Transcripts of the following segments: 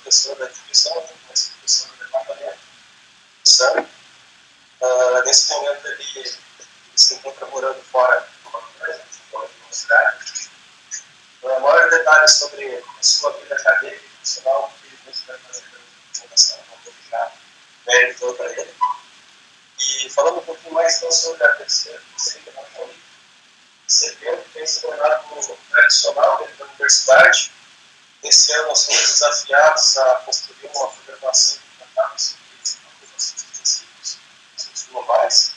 professor da instituição, uma instituição do departamento, nesse momento ele se encontra morando fora da universidade. O maior detalhe sobre a sua vida acadêmica e profissional que você vai fazer pela divulgação, não vou ficar mérito para ele. E falando um pouquinho mais então sobre a terceira, setembro tem se tornado tradicional dentro da universidade. Esse ano nós somos desafiados a construir uma programação que trata sobre aprovações específicas, assuntos globais.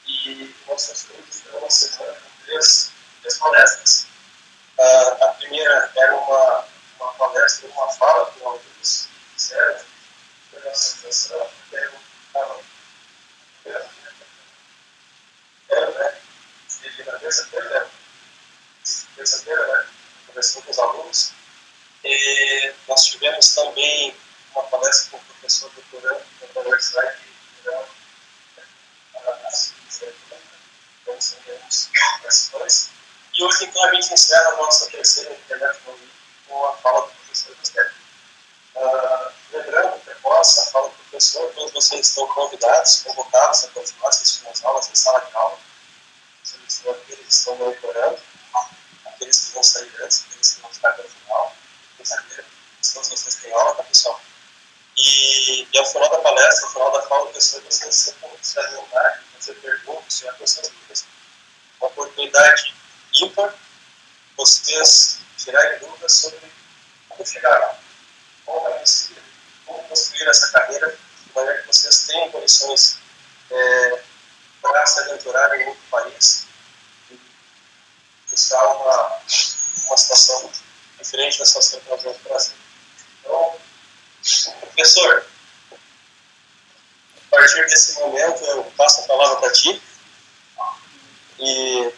E nós construímos uma semana com três palestras. A primeira era uma palestra, uma fala com alunos que fizeram a nossa situação, na terça-feira, né, conversando com os alunos. E nós tivemos também uma palestra com o professor doutorando da Universidade de participantes. E hoje, então, a gente encerra a nossa terceira internet com a fala do professor Gustavo. Lembrando que após a fala do professor, todos vocês estão convidados, convocados a continuar assistindo as aulas em sala de aula. Aqueles que estão monitorando, aqueles que vão sair antes, aqueles que vão ficar até o final, todos vocês têm aula, tá, pessoal? E ao final da palestra, ao final da fala, vocês se vontade de fazer perguntas, tirar questões dúvidas. Uma oportunidade ímpar, vocês tirarem dúvidas sobre como chegar lá, como vai conseguir, como construir essa carreira, de maneira que vocês tenham condições para se aventurar em outro país e buscar uma situação diferente da situação que nós vemos no Brasil. Então, professor, a partir desse momento eu passo a palavra para ti e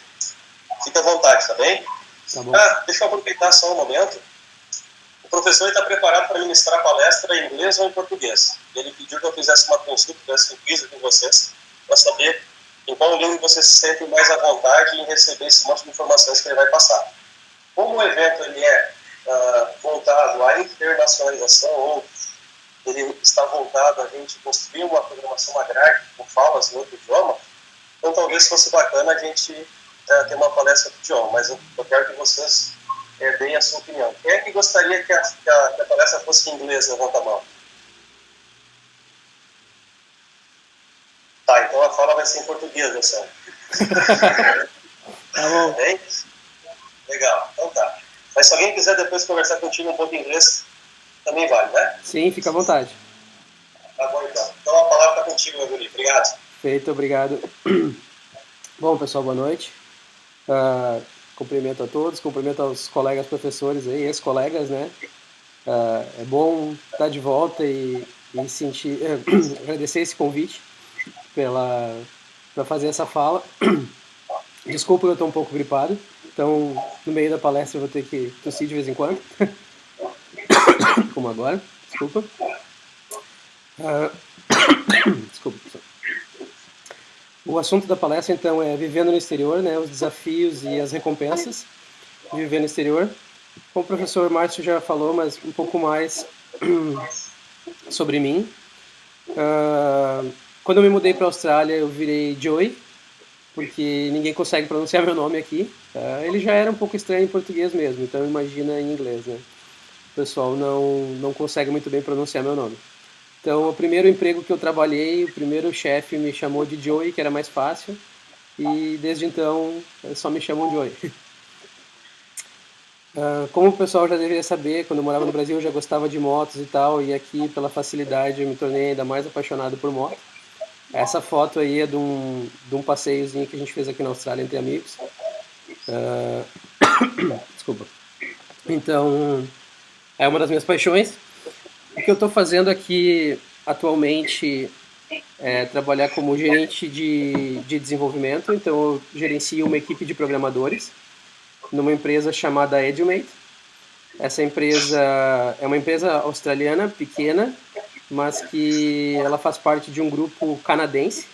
fica à vontade, tá bem? Tá bom. Deixa eu aproveitar só um momento. O professor está preparado para ministrar a palestra em inglês ou em português. Ele pediu que eu fizesse uma consulta, fizesse um quiz com vocês, para saber em qual língua vocês se sentem mais à vontade em receber esse monte de informações que ele vai passar. Como o evento ele é voltado à internacionalização, ou ele está voltado a gente construir uma programação agrária com falas em outro idioma, então talvez fosse bacana a gente ter uma palestra do idioma, mas eu quero que vocês deem a sua opinião. Quem é que gostaria que a palestra fosse em inglês? Levanta a mão. Tá, então a fala vai ser em português, Luciano. Tá bom. Bem? Legal, então tá. Mas se alguém quiser depois conversar contigo um pouco em inglês, também vale, né? Sim, fica à vontade. Tá bom, então. Então a palavra está contigo, meu guri. Obrigado. Feito, obrigado. Bom, pessoal, boa noite. Cumprimento a todos, cumprimento aos colegas professores aí, ex-colegas, né? É bom estar de volta e sentir, agradecer esse convite para fazer essa fala. Desculpa, eu estou um pouco gripado, então no meio da palestra eu vou ter que tossir de vez em quando, como agora, desculpa. Desculpa, pessoal. O assunto da palestra, então, é Vivendo no Exterior, né, os desafios e as recompensas de viver no exterior. Como o professor Márcio já falou, mas um pouco mais sobre mim. Quando eu me mudei para a Austrália, eu virei Joey, porque ninguém consegue pronunciar meu nome aqui. Ele já era um pouco estranho em português mesmo, então imagina em inglês, né? O pessoal não consegue muito bem pronunciar meu nome. Então, o primeiro emprego que eu trabalhei, o primeiro chefe me chamou de Joey, que era mais fácil, e desde então só me chamam Joey. Como o pessoal já deveria saber, quando eu morava no Brasil eu já gostava de motos e tal, e aqui pela facilidade eu me tornei ainda mais apaixonado por moto. Essa foto aí é de um passeiozinho que a gente fez aqui na Austrália entre amigos. Desculpa. Então, é uma das minhas paixões. O que eu estou fazendo aqui atualmente é trabalhar como gerente de desenvolvimento. Então, eu gerencio uma equipe de programadores numa empresa chamada Edumate. Essa empresa é uma empresa australiana, pequena, mas que ela faz parte de um grupo canadense.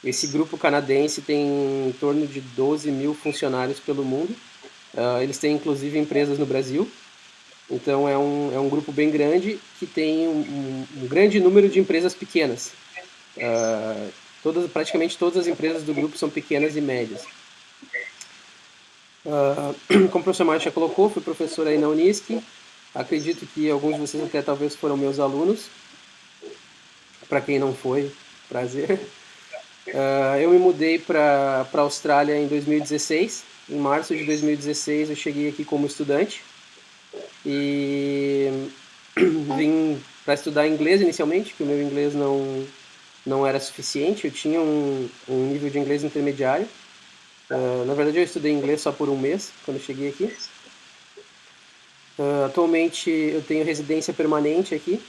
Esse grupo canadense tem em torno de 12 mil funcionários pelo mundo. Eles têm, inclusive, empresas no Brasil. Então é um grupo bem grande que tem um grande número de empresas pequenas. Praticamente todas as empresas do grupo são pequenas e médias. Como o professor Mário já colocou, fui professor aí na Unisc. Acredito que alguns de vocês até talvez foram meus alunos. Para quem não foi, prazer. Eu me mudei para a Austrália em 2016. Em março de 2016 eu cheguei aqui como estudante e vim para estudar inglês inicialmente, porque o meu inglês não era suficiente. Eu tinha um nível de inglês intermediário. Na verdade eu estudei inglês só por um mês quando eu cheguei aqui. Atualmente eu tenho residência permanente aqui.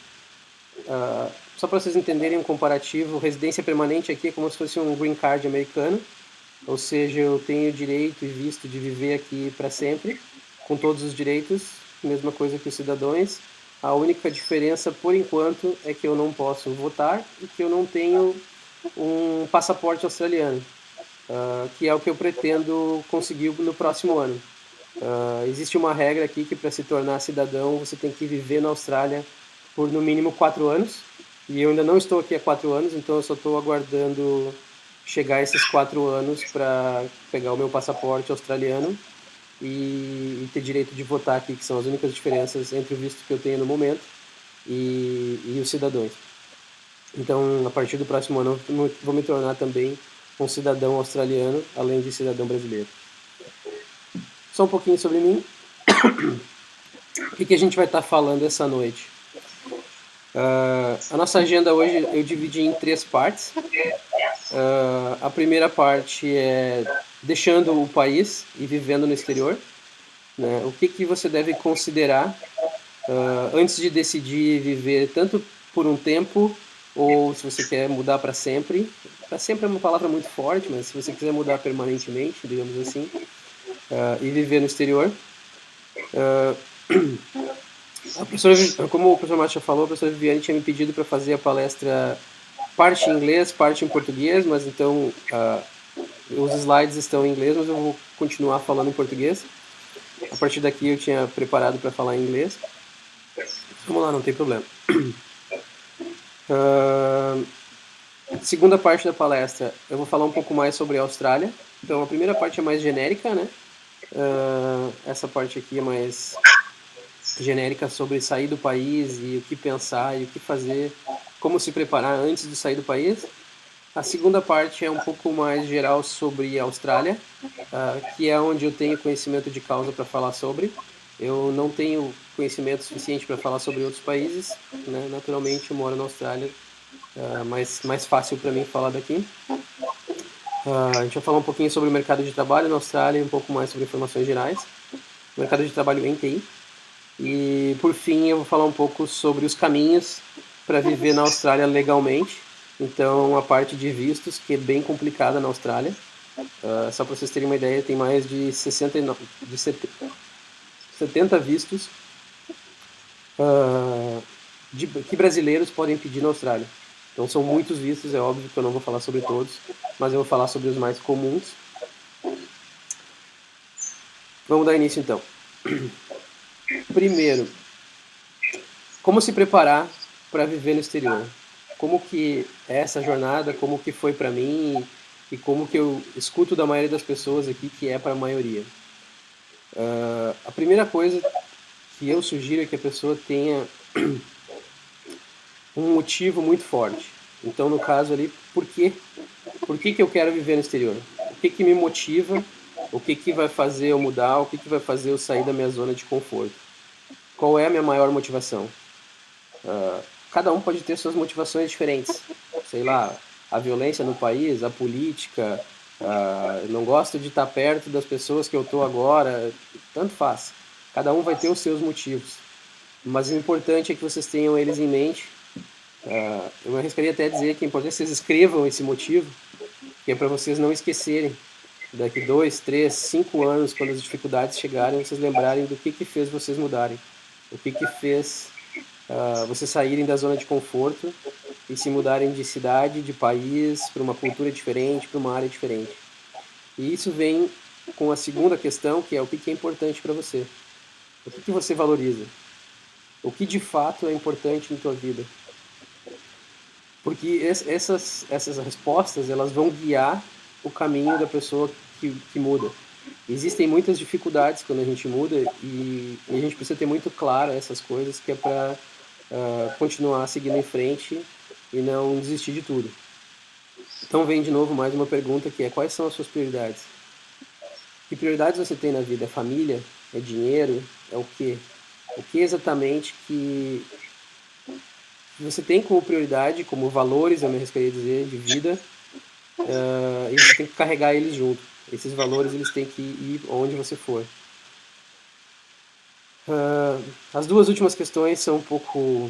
Só para vocês entenderem um comparativo, residência permanente aqui é como se fosse um green card americano, ou seja, eu tenho direito e visto de viver aqui para sempre, com todos os direitos, mesma coisa que os cidadãos. A única diferença, por enquanto, é que eu não posso votar e que eu não tenho um passaporte australiano, que é o que eu pretendo conseguir no próximo ano. Existe uma regra aqui que para se tornar cidadão você tem que viver na Austrália por no mínimo 4 anos. E eu ainda não estou aqui há 4 anos, então eu só estou aguardando chegar esses 4 anos para pegar o meu passaporte australiano e ter direito de votar aqui, que são as únicas diferenças entre o visto que eu tenho no momento e os cidadãos. Então, a partir do próximo ano, eu vou me tornar também um cidadão australiano, além de cidadão brasileiro. Só um pouquinho sobre mim. O que a gente vai estar falando essa noite? A nossa agenda hoje eu dividi em 3 partes. A primeira parte é deixando o país e vivendo no exterior. Né? O que você deve considerar antes de decidir viver tanto por um tempo ou se você quer mudar para sempre. Para sempre é uma palavra muito forte, mas se você quiser mudar permanentemente, digamos assim, e viver no exterior. A professora, como o professor Márcio falou, a professora Viviane tinha me pedido para fazer a palestra parte em inglês, parte em português, mas então os slides estão em inglês, mas eu vou continuar falando em português. A partir daqui eu tinha preparado para falar em inglês. Vamos lá, não tem problema. Segunda parte da palestra, eu vou falar um pouco mais sobre a Austrália. Então a primeira parte é mais genérica, né? Essa parte aqui é mais genérica sobre sair do país e o que pensar e o que fazer, como se preparar antes de sair do país. A segunda parte é um pouco mais geral sobre a Austrália, que é onde eu tenho conhecimento de causa para falar sobre. Eu não tenho conhecimento suficiente para falar sobre outros países, né? Naturalmente eu moro na Austrália, mais fácil para mim falar daqui. A gente vai falar um pouquinho sobre o mercado de trabalho na Austrália e um pouco mais sobre informações gerais. Mercado de trabalho em TI. E por fim eu vou falar um pouco sobre os caminhos para viver na Austrália legalmente. Então a parte de vistos, que é bem complicada na Austrália. Só para vocês terem uma ideia, tem mais de 70 vistos que brasileiros podem pedir na Austrália. Então são muitos vistos, é óbvio que eu não vou falar sobre todos, mas eu vou falar sobre os mais comuns. Vamos dar início então. Primeiro, como se preparar para viver no exterior? Como que é essa jornada, como que foi para mim e como que eu escuto da maioria das pessoas aqui que é para a maioria. A primeira coisa que eu sugiro é que a pessoa tenha um motivo muito forte. Então, no caso ali, por quê? Por que eu quero viver no exterior? O que me motiva? O que vai fazer eu mudar? O que vai fazer eu sair da minha zona de conforto? Qual é a minha maior motivação? Cada um pode ter suas motivações diferentes. Sei lá, a violência no país, a política, não gosto de estar perto das pessoas que eu estou agora, tanto faz. Cada um vai ter os seus motivos. Mas o importante é que vocês tenham eles em mente. Eu me arriscaria até a dizer que é importante que vocês escrevam esse motivo, que é para vocês não esquecerem. Daqui 2, 3, 5 anos, quando as dificuldades chegarem, vocês lembrarem do que fez vocês mudarem. O que fez vocês saírem da zona de conforto e se mudarem de cidade, de país, para uma cultura diferente, para uma área diferente. E isso vem com a segunda questão, que é o que é importante para você. O que você valoriza? O que de fato é importante na tua vida? Porque essas respostas, elas vão guiar o caminho da pessoa que muda. Existem muitas dificuldades quando a gente muda e a gente precisa ter muito claro essas coisas que é para continuar seguindo em frente e não desistir de tudo. Então vem de novo mais uma pergunta que é: quais são as suas prioridades? Que prioridades você tem na vida? É família? É dinheiro? É o quê? O que exatamente que você tem como prioridade, como valores, eu me arriscaria a dizer, de vida, e você tem que carregar eles junto. Esses valores, eles têm que ir onde você for. As duas últimas questões são um pouco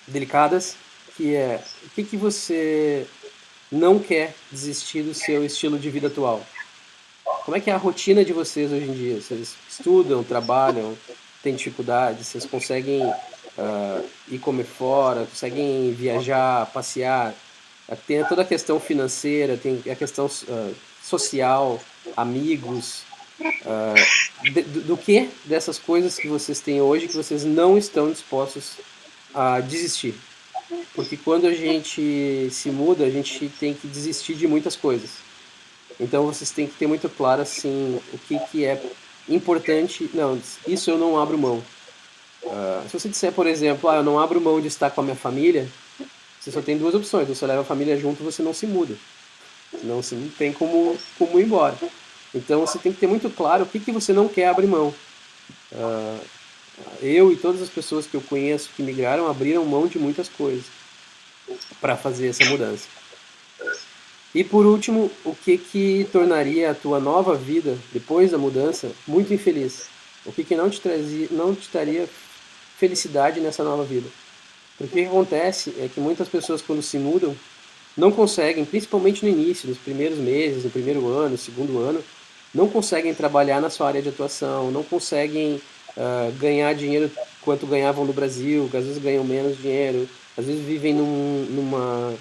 delicadas, que é: o que você não quer desistir do seu estilo de vida atual? Como é que é a rotina de vocês hoje em dia? Vocês estudam, trabalham, têm dificuldades? Vocês conseguem ir comer fora? Conseguem viajar, passear? Tem toda a questão financeira, tem a questão social, amigos. Do que dessas coisas que vocês têm hoje que vocês não estão dispostos a desistir? Porque quando a gente se muda, a gente tem que desistir de muitas coisas. Então vocês têm que ter muito claro assim o que é importante. Não, isso eu não abro mão. Se você disser, por exemplo, eu não abro mão de estar com a minha família, você só tem duas opções: você leva a família junto, você não se muda. Senão você não tem como ir embora. Então você tem que ter muito claro o que você não quer abrir mão. Eu e todas as pessoas que eu conheço que migraram abriram mão de muitas coisas para fazer essa mudança. E por último, o que tornaria a tua nova vida, depois da mudança, muito infeliz? O que não te traria felicidade nessa nova vida? Porque o que acontece é que muitas pessoas, quando se mudam, não conseguem, principalmente no início, nos primeiros meses, no primeiro ano, no segundo ano, não conseguem trabalhar na sua área de atuação, não conseguem ganhar dinheiro quanto ganhavam no Brasil, às vezes ganham menos dinheiro, às vezes vivem numa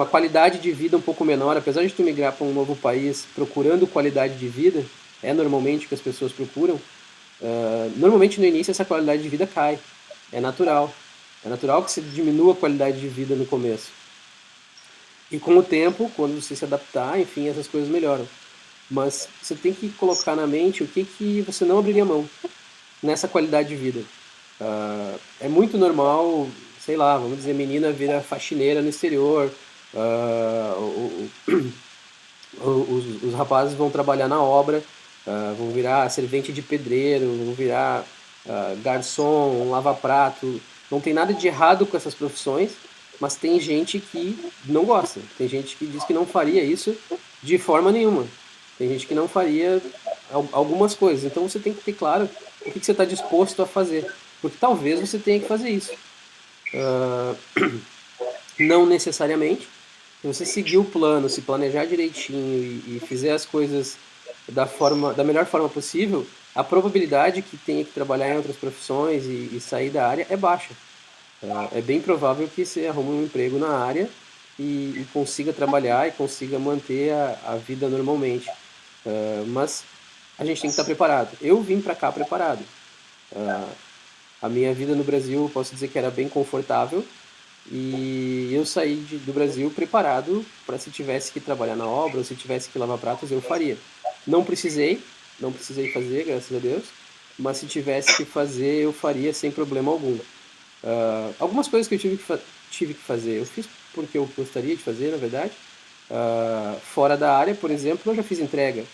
qualidade de vida um pouco menor. Apesar de tu migrar para um novo país procurando qualidade de vida, é normalmente o que as pessoas procuram, normalmente no início essa qualidade de vida cai, é natural. É natural que você diminua a qualidade de vida no começo. E com o tempo, quando você se adaptar, enfim, essas coisas melhoram. Mas você tem que colocar na mente o que você não abriria mão nessa qualidade de vida. É muito normal, sei lá, vamos dizer, menina vira faxineira no exterior, os rapazes vão trabalhar na obra, vão virar servente de pedreiro, vão virar garçom, lava-prato. Não tem nada de errado com essas profissões, mas tem gente que não gosta. Tem gente que diz que não faria isso de forma nenhuma. Tem gente que não faria algumas coisas. Então você tem que ter claro o que você está disposto a fazer. Porque talvez você tenha que fazer isso. Não necessariamente. Se você seguir o plano, se planejar direitinho e fizer as coisas da melhor forma possível, a probabilidade que tenha que trabalhar em outras profissões e sair da área é baixa. É bem provável que você arrume um emprego na área e consiga trabalhar e consiga manter a vida normalmente. Mas a gente tem que estar preparado. Eu vim para cá preparado. A minha vida no Brasil, posso dizer que era bem confortável, e eu saí do Brasil preparado para, se tivesse que trabalhar na obra ou se tivesse que lavar pratos, eu faria. Não precisei, não precisei fazer, graças a Deus, mas se tivesse que fazer, eu faria sem problema algum. Algumas coisas que eu tive que fazer, eu fiz porque eu gostaria de fazer, na verdade. Fora da área, por exemplo, eu já fiz entrega.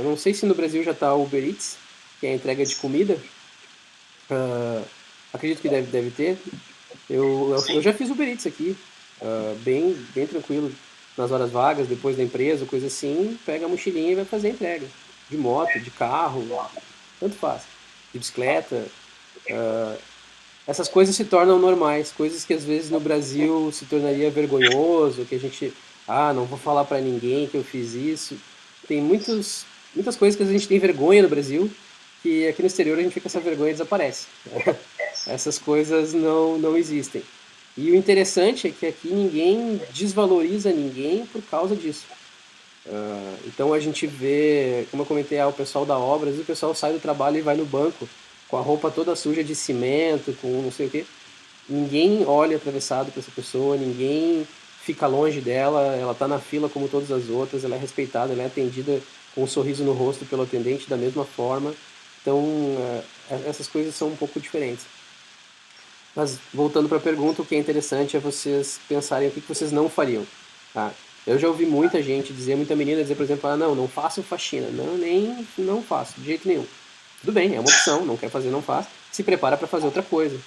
Não sei se no Brasil já está o Uber Eats, que é a entrega de comida. Acredito que deve ter. Eu já fiz Uber Eats aqui, bem tranquilo, nas horas vagas, depois da empresa, coisa assim, pega a mochilinha e vai fazer a entrega. De moto, de carro, tanto faz. De bicicleta. Essas coisas se tornam normais, coisas que às vezes no Brasil se tornaria vergonhoso, que a gente, não vou falar pra ninguém que eu fiz isso. Tem muitas coisas que a gente tem vergonha no Brasil, que aqui no exterior a gente fica essa vergonha e desaparece. Essas coisas não existem. E o interessante é que aqui ninguém desvaloriza ninguém por causa disso. Então a gente vê, como eu comentei, o pessoal da obra, às vezes o pessoal sai do trabalho e vai no banco com a roupa toda suja de cimento, com não sei o quê. Ninguém olha atravessado para essa pessoa, ninguém fica longe dela, ela está na fila como todas as outras, ela é respeitada, ela é atendida com um sorriso no rosto pelo atendente da mesma forma. Então, essas coisas são um pouco diferentes. Mas, voltando para a pergunta, o que é interessante é vocês pensarem o que vocês não fariam. Tá? Eu já ouvi muita gente dizer, muita menina dizer, por exemplo, não faço faxina. Não faço, de jeito nenhum. Tudo bem, é uma opção, não quer fazer, não faz. Se prepara para fazer outra coisa.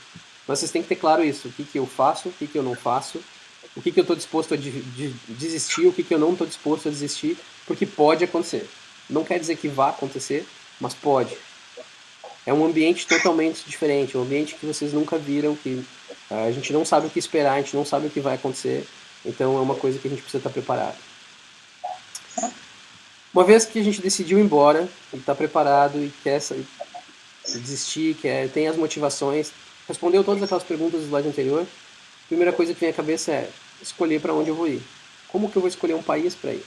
Mas vocês têm que ter claro isso, o que eu faço, o que eu não faço, o que eu estou disposto a desistir, o que eu não estou disposto a desistir, porque pode acontecer. Não quer dizer que vá acontecer, mas pode. É um ambiente totalmente diferente, um ambiente que vocês nunca viram, que a gente não sabe o que esperar, a gente não sabe o que vai acontecer, então é uma coisa que a gente precisa estar preparado. Uma vez que a gente decidiu ir embora, e está preparado e quer desistir, tem as motivações, respondeu todas aquelas perguntas do slide anterior, a primeira coisa que vem à cabeça é escolher para onde eu vou ir. Como que eu vou escolher um país para ir?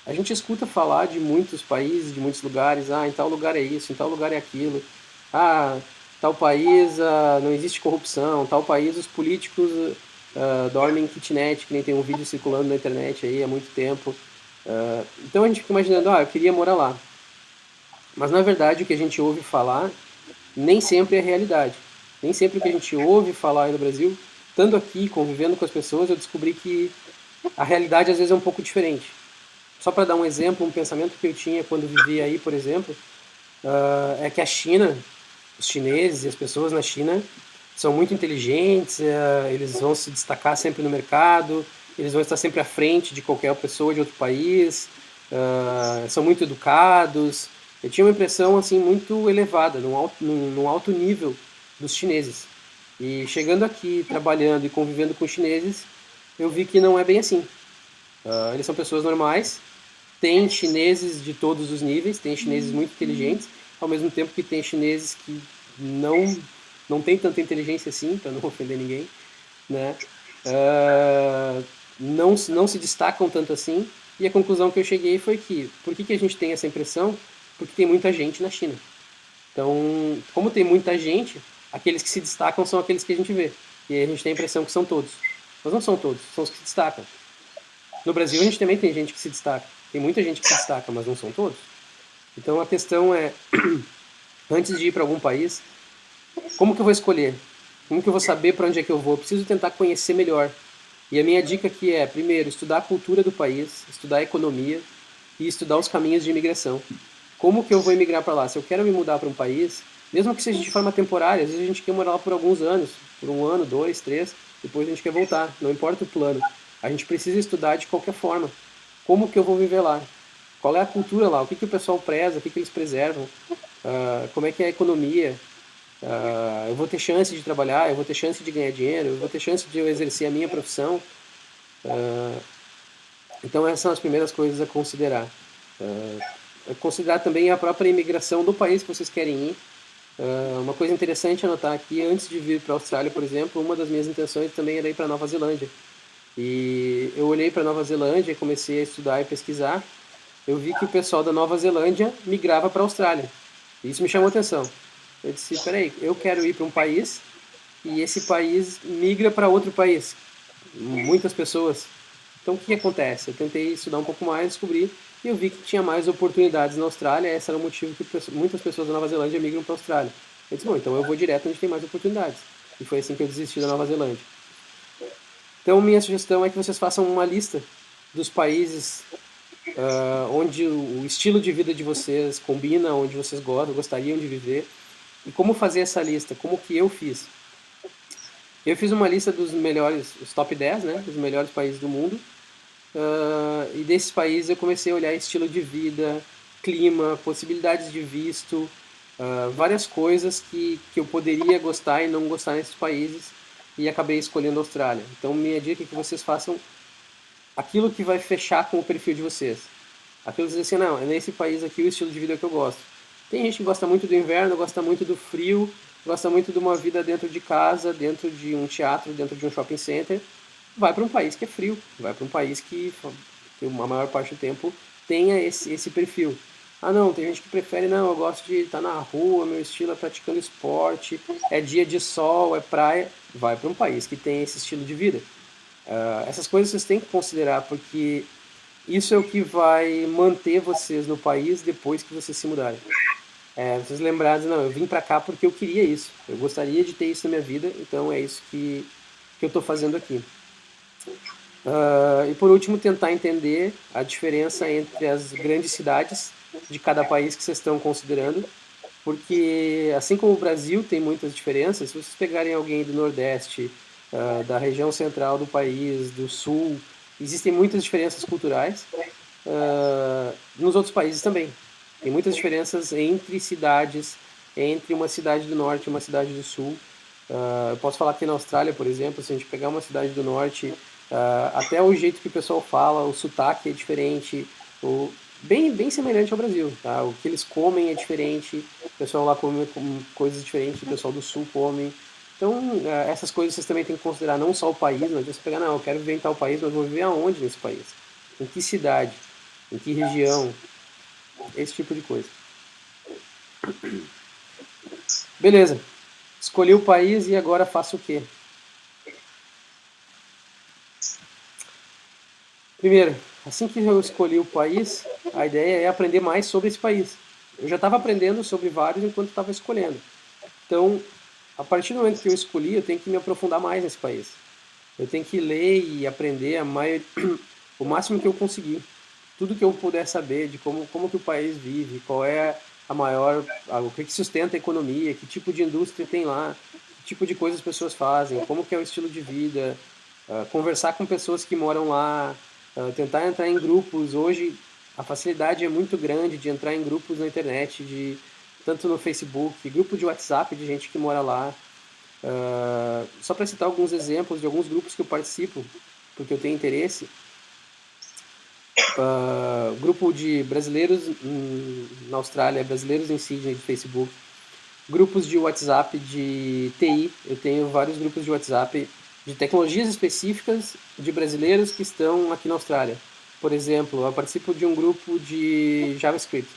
A gente escuta falar de muitos países, de muitos lugares, em tal lugar é isso, em tal lugar é aquilo. Tal país não existe corrupção, tal país os políticos dormem em kitnet, que nem tem um vídeo circulando na internet aí há muito tempo. Então a gente fica imaginando, eu queria morar lá. Mas na verdade o que a gente ouve falar nem sempre é realidade. Nem sempre o que a gente ouve falar aí no Brasil, estando aqui, convivendo com as pessoas, eu descobri que a realidade às vezes é um pouco diferente. Só para dar um exemplo, um pensamento que eu tinha quando vivia aí, por exemplo, é que a China, os chineses e as pessoas na China são muito inteligentes, eles vão se destacar sempre no mercado, eles vão estar sempre à frente de qualquer pessoa de outro país, são muito educados. Eu tinha uma impressão assim muito elevada, num alto nível dos chineses. E chegando aqui, trabalhando e convivendo com chineses, eu vi que não é bem assim. Eles são pessoas normais, tem chineses de todos os níveis, tem chineses muito inteligentes, ao mesmo tempo que tem chineses que não tem tanta inteligência assim, para não ofender ninguém, né? Não se destacam tanto assim, e a conclusão que eu cheguei foi que, por que a gente tem essa impressão? Porque tem muita gente na China. Então, como tem muita gente, aqueles que se destacam são aqueles que a gente vê, e aí a gente tem a impressão que são todos. Mas não são todos, são os que se destacam. No Brasil a gente também tem gente que se destaca, tem muita gente que se destaca, mas não são todos. Então a questão é, antes de ir para algum país, como que eu vou escolher? Como que eu vou saber para onde é que eu vou? Eu preciso tentar conhecer melhor. E a minha dica aqui é, primeiro, estudar a cultura do país, estudar a economia e estudar os caminhos de imigração. Como que eu vou imigrar para lá? Se eu quero me mudar para um país, mesmo que seja de forma temporária, às vezes a gente quer morar lá por alguns anos, por 1 ano, 2, 3, depois a gente quer voltar, não importa o plano. A gente precisa estudar de qualquer forma. Como que eu vou viver lá? Qual é a cultura lá? O que o pessoal preza? O que eles preservam? Como é que é a economia? Eu vou ter chance de trabalhar? Eu vou ter chance de ganhar dinheiro? Eu vou ter chance de eu exercer a minha profissão? Então essas são as primeiras coisas a considerar. Considerar também a própria imigração do país que vocês querem ir. Uma coisa interessante a anotar aqui, antes de vir para a Austrália, por exemplo, uma das minhas intenções também era ir para a Nova Zelândia. E eu olhei para a Nova Zelândia e comecei a estudar e pesquisar. Eu vi que o pessoal da Nova Zelândia migrava para a Austrália. E isso me chamou a atenção. Eu disse, peraí, eu quero ir para um país e esse país migra para outro país. Muitas pessoas. Então o que acontece? Eu tentei estudar um pouco mais, descobri, e eu vi que tinha mais oportunidades na Austrália. Esse era o motivo que muitas pessoas da Nova Zelândia migram para a Austrália. Eu disse, bom, então eu vou direto onde tem mais oportunidades. E foi assim que eu desisti da Nova Zelândia. Então, minha sugestão é que vocês façam uma lista dos países onde o estilo de vida de vocês combina, onde vocês gostariam de viver, e como fazer essa lista, como que eu fiz. Eu fiz uma lista dos melhores, os top 10, né, dos melhores países do mundo, e desses países eu comecei a olhar estilo de vida, clima, possibilidades de visto, várias coisas que eu poderia gostar e não gostar nesses países, e acabei escolhendo a Austrália. Então minha dica é que vocês façam aquilo que vai fechar com o perfil de vocês. Aquilo que vocês dizem assim, não, é nesse país aqui o estilo de vida que eu gosto. Tem gente que gosta muito do inverno, gosta muito do frio, gosta muito de uma vida dentro de casa, dentro de um teatro, dentro de um shopping center. Vai para um país que é frio, vai para um país que a maior parte do tempo tenha esse perfil. Ah, não, tem gente que prefere, não, eu gosto de estar na rua, meu estilo é praticando esporte, é dia de sol, é praia. Vai para um país que tem esse estilo de vida. Essas coisas vocês têm que considerar, porque isso é o que vai manter vocês no país depois que vocês se mudarem. Vocês lembrarem, não, eu vim pra cá porque eu queria isso. Eu gostaria de ter isso na minha vida, então é isso que eu estou fazendo aqui. E por último, tentar entender a diferença entre as grandes cidades de cada país que vocês estão considerando, porque assim como o Brasil tem muitas diferenças, se vocês pegarem alguém do Nordeste, da região central do país, do Sul, existem muitas diferenças culturais. Nos outros países também. Tem muitas diferenças entre cidades, entre uma cidade do norte e uma cidade do sul. Eu posso falar que na Austrália, por exemplo, se a gente pegar uma cidade do norte, até o jeito que o pessoal fala, o sotaque é diferente, bem semelhante ao Brasil. Tá? O que eles comem é diferente, o pessoal lá come coisas diferentes, o pessoal do sul come. Então, essas coisas vocês também têm que considerar, não só o país, não adianta você pegar, não, eu quero viver em tal país, mas vou viver aonde nesse país? Em que cidade? Em que região? Esse tipo de coisa. Beleza. Escolhi o país e agora faço o quê? Primeiro, assim que eu escolhi o país, a ideia é aprender mais sobre esse país. Eu já estava aprendendo sobre vários enquanto estava escolhendo. Então, a partir do momento que eu escolhi, eu tenho que me aprofundar mais nesse país. Eu tenho que ler e aprender o máximo que eu conseguir. Tudo que eu puder saber de como que o país vive, qual é a maior, o que sustenta a economia, que tipo de indústria tem lá, que tipo de coisas as pessoas fazem, como que é o estilo de vida, conversar com pessoas que moram lá, tentar entrar em grupos. Hoje a facilidade é muito grande de entrar em grupos na internet, tanto no Facebook, grupo de WhatsApp de gente que mora lá. Só para citar alguns exemplos de alguns grupos que eu participo, porque eu tenho interesse, grupo de brasileiros na Austrália, brasileiros em Sydney de Facebook, grupos de WhatsApp de TI, eu tenho vários grupos de WhatsApp de tecnologias específicas de brasileiros que estão aqui na Austrália. Por exemplo, eu participo de um grupo de JavaScript.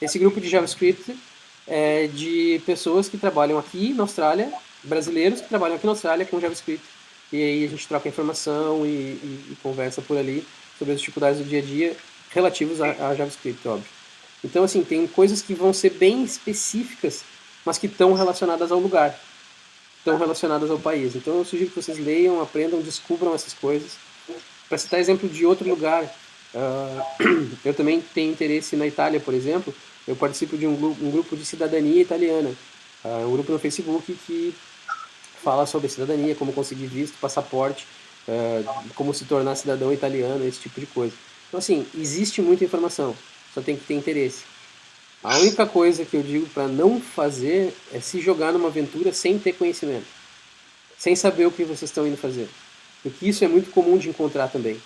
Esse grupo de JavaScript é de pessoas que trabalham aqui na Austrália, brasileiros que trabalham aqui na Austrália com JavaScript. E aí a gente troca informação e conversa por ali sobre as dificuldades do dia a dia relativos a JavaScript, óbvio. Então, assim, tem coisas que vão ser bem específicas, mas que estão relacionadas ao lugar, estão relacionadas ao país. Então, eu sugiro que vocês leiam, aprendam, descubram essas coisas. Para citar exemplo de outro lugar, eu também tenho interesse na Itália, por exemplo. Eu participo de um grupo de cidadania italiana, um grupo no Facebook que fala sobre cidadania, como conseguir visto, passaporte, como se tornar cidadão italiano, esse tipo de coisa. Então, assim, existe muita informação, só tem que ter interesse. A única coisa que eu digo para não fazer é se jogar numa aventura sem ter conhecimento, sem saber o que vocês estão indo fazer. Porque isso é muito comum de encontrar também.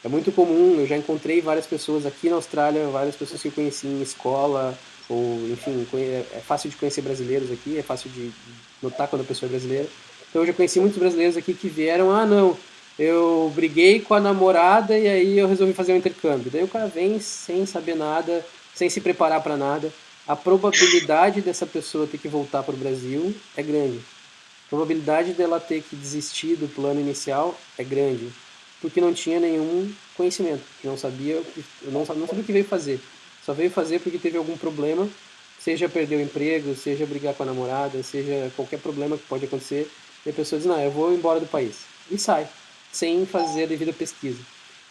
É muito comum, eu já encontrei várias pessoas aqui na Austrália, várias pessoas que eu conheci em escola, ou enfim, é fácil de conhecer brasileiros aqui, é fácil de notar quando a pessoa é brasileira. Então eu já conheci muitos brasileiros aqui que vieram, ah não, eu briguei com a namorada e aí eu resolvi fazer um intercâmbio. Daí o cara vem sem saber nada, sem se preparar para nada. A probabilidade dessa pessoa ter que voltar para o Brasil é grande. A probabilidade dela ter que desistir do plano inicial é grande, porque não tinha nenhum conhecimento, não sabia, não sabia o que veio fazer. Só veio fazer porque teve algum problema, seja perder o emprego, seja brigar com a namorada, seja qualquer problema que pode acontecer, e a pessoa diz, não, eu vou embora do país. E sai, sem fazer a devida pesquisa.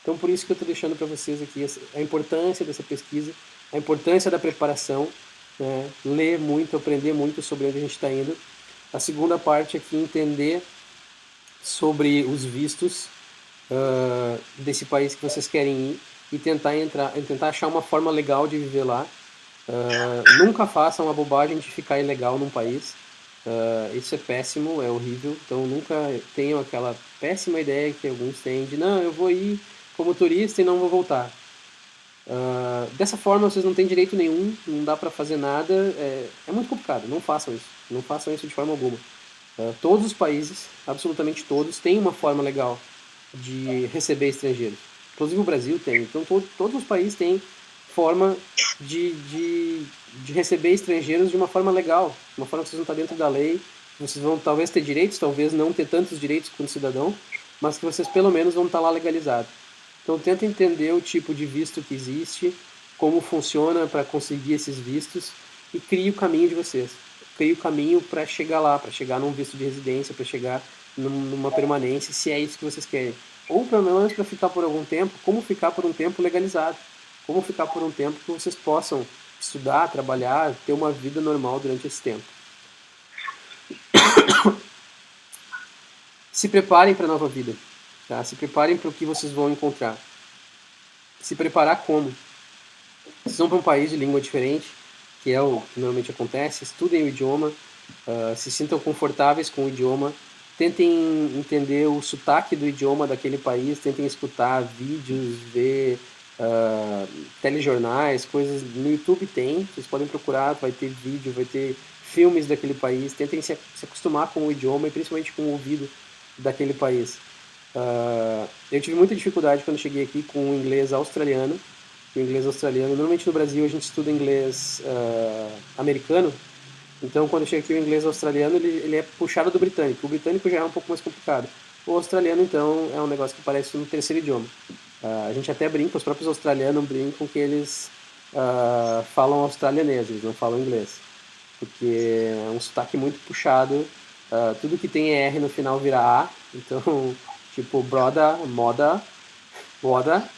Então, por isso que eu estou deixando para vocês aqui a importância dessa pesquisa, a importância da preparação, né? Ler muito, aprender muito sobre onde a gente está indo. A segunda parte aqui, entender sobre os vistos desse país que vocês querem ir e tentar achar uma forma legal de viver lá. Nunca façam a bobagem de ficar ilegal num país. Isso é péssimo, é horrível. Então nunca tenham aquela péssima ideia que alguns têm de não, eu vou ir como turista e não vou voltar. Dessa forma vocês não têm direito nenhum, não dá pra fazer nada, é muito complicado, não façam isso, não façam isso de forma alguma. Todos os países, absolutamente todos, têm uma forma legal de receber estrangeiros. Inclusive o Brasil tem, então todos os países têm forma de receber estrangeiros de uma forma legal, uma forma que vocês vão estar dentro da lei, vocês vão talvez ter direitos, talvez não ter tantos direitos quanto cidadão, mas que vocês pelo menos vão estar lá legalizados. Então tenta entender o tipo de visto que existe, como funciona para conseguir esses vistos e crie o caminho de vocês. Crie o caminho para chegar lá, para chegar num visto de residência, para chegar numa permanência, se é isso que vocês querem. Ou pelo menos para ficar por algum tempo, como ficar por um tempo legalizado. Como ficar por um tempo que vocês possam estudar, trabalhar, ter uma vida normal durante esse tempo. Se preparem para a nova vida. Tá? Se preparem para o que vocês vão encontrar. Se preparar como? Vocês vão para um país de língua diferente, que é o que normalmente acontece, estudem o idioma, se sintam confortáveis com o idioma, tentem entender o sotaque do idioma daquele país, tentem escutar vídeos, ver telejornais, coisas no YouTube tem, vocês podem procurar, vai ter vídeo, vai ter filmes daquele país, tentem se acostumar com o idioma e principalmente com o ouvido daquele país. Eu tive muita dificuldade quando cheguei aqui com o inglês australiano. O inglês australiano, normalmente no Brasil a gente estuda inglês americano, então quando chega aqui o inglês australiano ele é puxado do britânico. O britânico já é um pouco mais complicado. O australiano então é um negócio que parece um terceiro idioma. A gente até brinca, os próprios australianos brincam que eles falam australianês, eles não falam inglês, porque é um sotaque muito puxado. Tudo que tem R no final vira A, então tipo broda, moda, boda.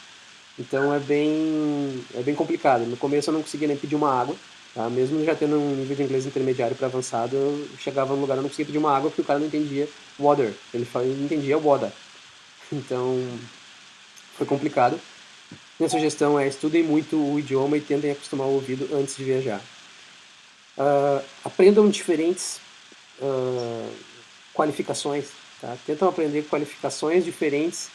Então é bem complicado. No começo eu não conseguia nem pedir uma água, tá? Mesmo já tendo um nível de inglês intermediário para avançado, eu chegava num lugar e não conseguia pedir uma água porque o cara não entendia water, ele não entendia water. Então foi complicado. Minha sugestão é estudem muito o idioma e tentem acostumar o ouvido antes de viajar. Aprendam diferentes qualificações, tá? Tentam aprender qualificações diferentes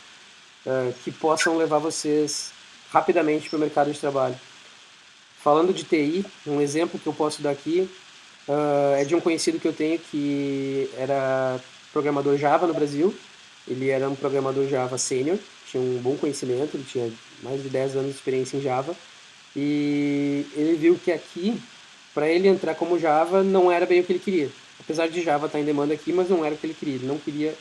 que possam levar vocês rapidamente para o mercado de trabalho. Falando de TI, um exemplo que eu posso dar aqui é de um conhecido que eu tenho que era programador Java no Brasil. Ele era um programador Java sênior, tinha um bom conhecimento, ele tinha mais de 10 anos de experiência em Java. E ele viu que aqui, para ele entrar como Java, não era bem o que ele queria. Apesar de Java estar em demanda aqui, mas não era o que ele queria. Ele não queria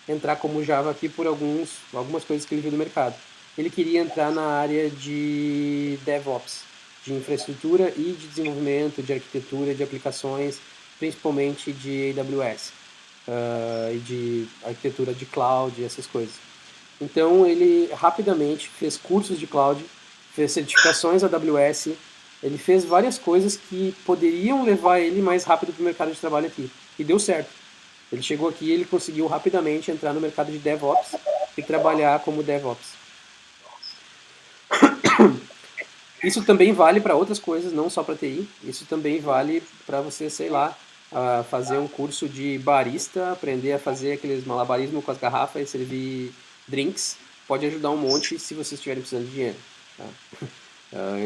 entrar como Java aqui por algumas coisas que ele viu do mercado. Ele queria entrar na área de DevOps, de infraestrutura e de desenvolvimento, de arquitetura, de aplicações, principalmente de AWS, e de arquitetura de cloud, essas coisas. Então ele rapidamente fez cursos de cloud, fez certificações AWS, ele fez várias coisas que poderiam levar ele mais rápido para o mercado de trabalho aqui. E deu certo. Ele chegou aqui e ele conseguiu rapidamente entrar no mercado de DevOps e trabalhar como DevOps. Isso também vale para outras coisas, não só para TI. Isso também vale para você, sei lá, fazer um curso de barista, aprender a fazer aqueles malabarismos com as garrafas e servir drinks. Pode ajudar um monte se vocês estiverem precisando de dinheiro. Tá?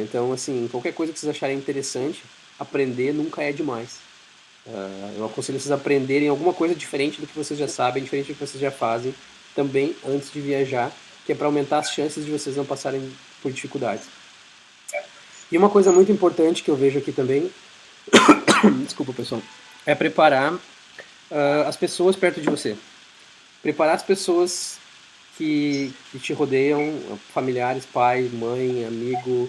Então, assim, qualquer coisa que vocês acharem interessante, aprender nunca é demais. Eu aconselho vocês a aprenderem alguma coisa diferente do que vocês já sabem, diferente do que vocês já fazem, também antes de viajar, que é para aumentar as chances de vocês não passarem por dificuldades. E uma coisa muito importante que eu vejo aqui também, desculpa pessoal, é preparar as pessoas perto de você. Preparar as pessoas que te rodeiam, familiares, pai, mãe, amigo,